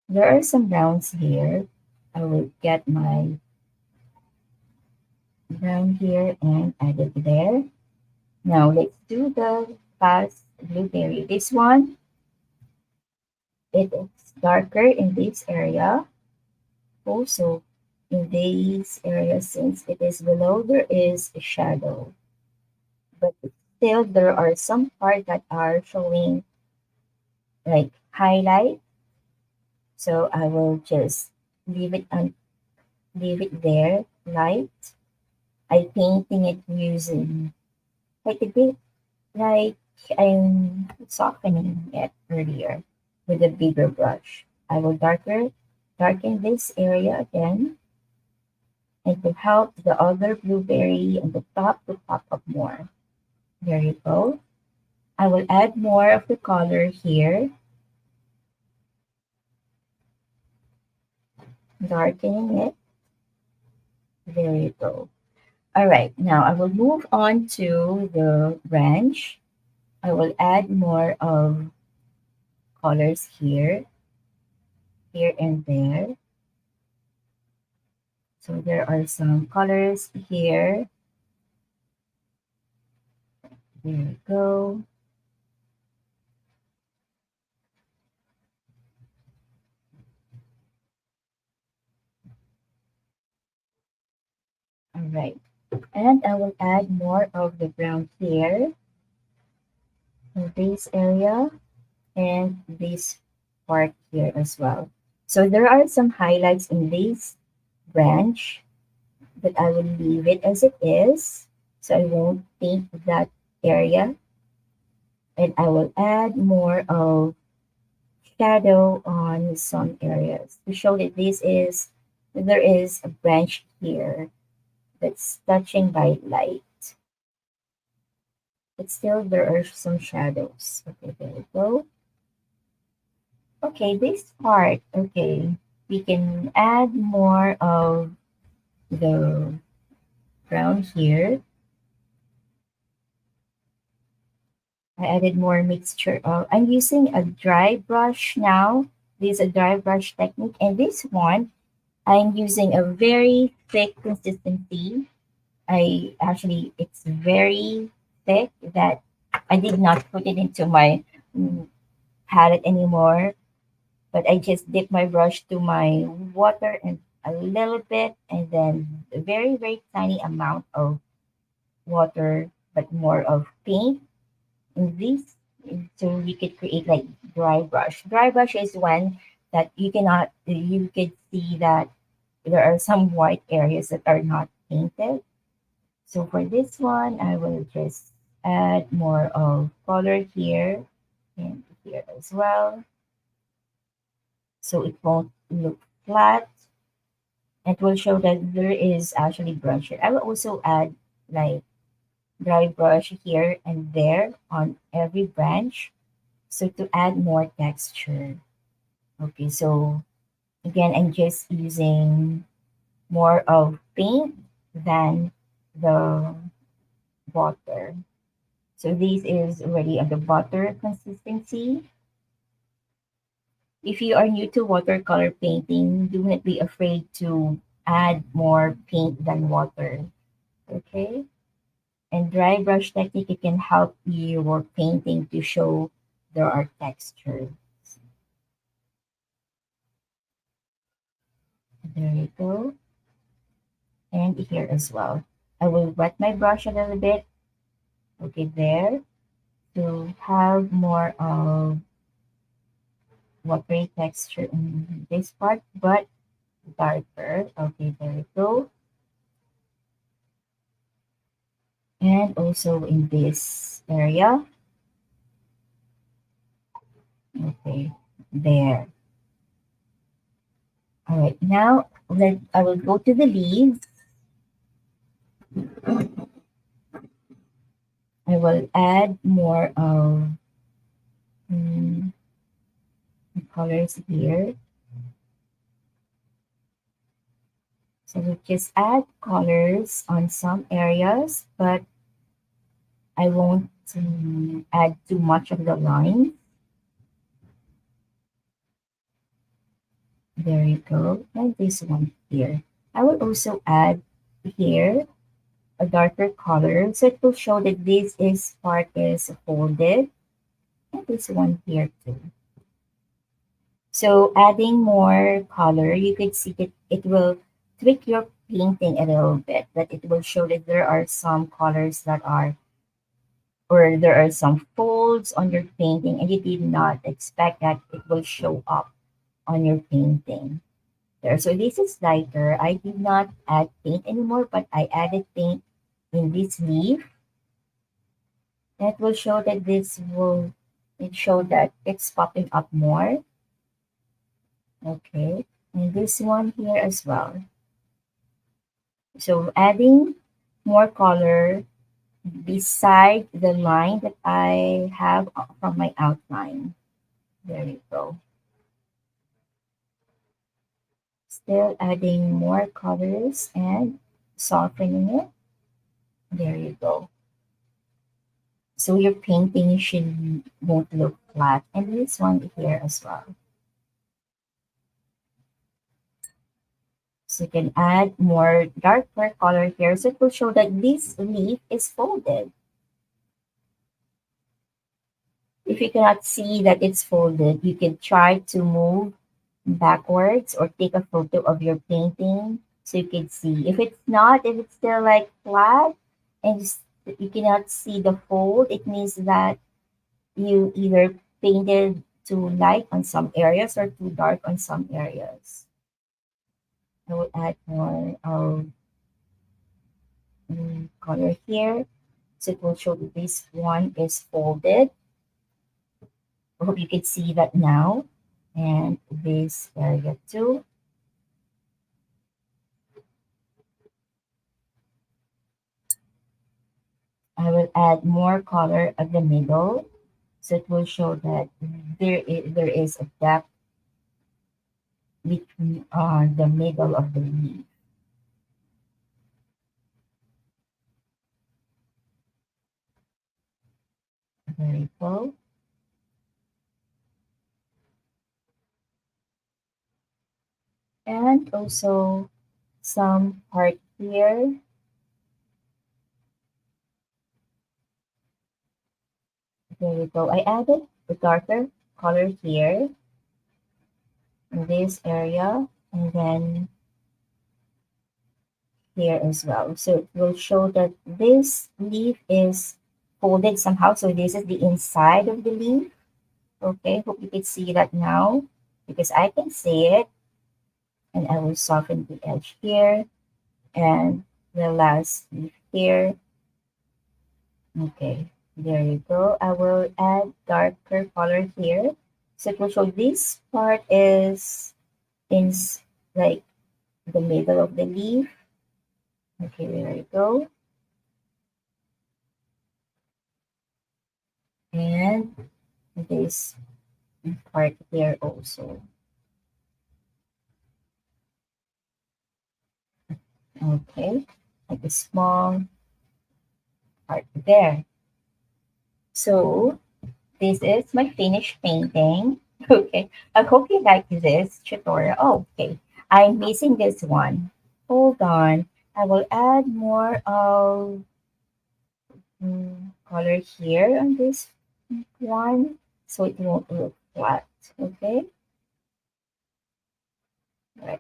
[SPEAKER 1] There are some browns here. I will get my brown here and add it there. Now let's do the past blueberry. This one, it is darker in this area. Also, in this area, since it is below, there is a shadow. But still, there are some parts that are showing like highlight. So I will just leave it and leave it there, light. I painting it using like a bit like I'm softening it earlier. with a bigger brush. I will darken this area again and to help the other blueberry on the top to pop up more. There you go. I will add more of the color here, darkening it. There you go. All right, now I will move on to the branch. I will add more of colors here, here and there. So there are some colors here. There we go. All right. And I will add more of the brown here in this area and this part here as well. So there are some highlights in this branch, but I will leave it as it is. So I won't paint that area. And I will add more of shadow on some areas to show that there is a branch here that's touching by light. But still there are some shadows. Okay, there we go. Okay, this part, okay, we can add more of the brown here. I added more mixture of, I'm using a dry brush now. This is a dry brush technique. And this one, I'm using a very thick consistency. It's very thick that I did not put it into my mm, palette anymore. But I just dip my brush to my water and a little bit, and then a very, very tiny amount of water, but more of paint in this. So we could create like dry brush. Dry brush is one that you could see that there are some white areas that are not painted. So for this one, I will just add more of color here and here as well. So it won't look flat. It will show that there is actually brush here. I will also add like dry brush here and there on every branch. So to add more texture. Okay, so again, I'm just using more of paint than the water. So this is already at the butter consistency. If you are new to watercolor painting, do not be afraid to add more paint than water. Okay? And dry brush technique, it can help your painting to show there are textures. There you go. And here as well. I will wet my brush a little bit. Okay, there. To have more of watery texture in this part, but darker. Okay, there we go. And also in this area. Okay, there. All right, now I will go to the leaves. I will add more of colors here. So we just add colors on some areas, but I won't add too much of the line. There you go. And this one here. I will also add here a darker color so it will show that this is part is folded. And this one here too. So adding more color, you could see that it will tweak your painting a little bit, that it will show that there are some colors that are, or there are some folds on your painting and you did not expect that it will show up on your painting. There. So this is lighter. I did not add paint anymore, but I added paint in this leaf. That will show that It showed that it's popping up more. Okay. And this one here as well. So adding more color beside the line that I have from my outline. There you go. Still adding more colors and softening it. There you go. So your painting should won't look flat. And this one here as well. So you can add more darker color here. So it will show that this leaf is folded. If you cannot see that it's folded, you can try to move backwards or take a photo of your painting so you can see. If it's not, if it's still like flat and you cannot see the fold, it means that you either painted too light on some areas or too dark on some areas. I will add more color here. So it will show that this one is folded. I hope you can see that now. And this area too. I will add more color at the middle. So it will show that there is a gap between the middle of the leaf. There you go. And also some part here. There you go. I added the darker color here in this area and then here as well. So it will show that this leaf is folded somehow. So this is the inside of the leaf. Okay, hope you can see that now because I can see it. And I will soften the edge here and the last leaf here. Okay, there you go. I will add darker color here. So it will show this part is in like the middle of the leaf. Okay, there you go. And this part here also. Okay, like a small part there. So this is my finished painting. Okay, I hope you like this tutorial. Oh, okay, I'm missing this one. Hold on, I will add more of color here on this one so it won't look flat. Okay, right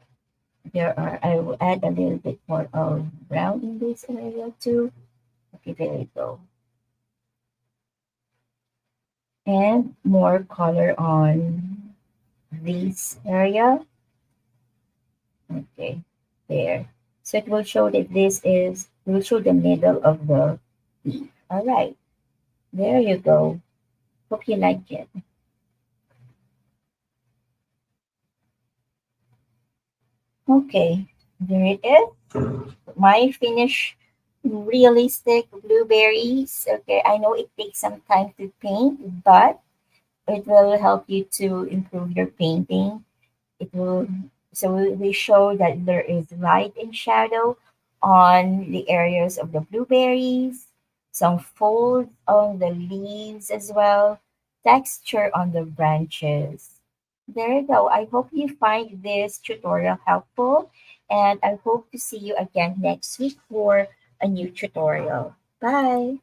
[SPEAKER 1] there are. I will add a little bit more of brown in this area too. Okay, there you go. And more color on this area. Okay, there. So it will show that this is, it will show the middle of the leaf. All right, there you go. Hope you like it. Okay, there it is. My finished realistic blueberries. Okay, I know it takes some time to paint, but it will help you to improve your painting. It will, so we show that there is light and shadow on the areas of the blueberries, some folds on the leaves as well, texture on the branches. There you go. I hope you find this tutorial helpful and I hope to see you again next week for a new tutorial. Bye.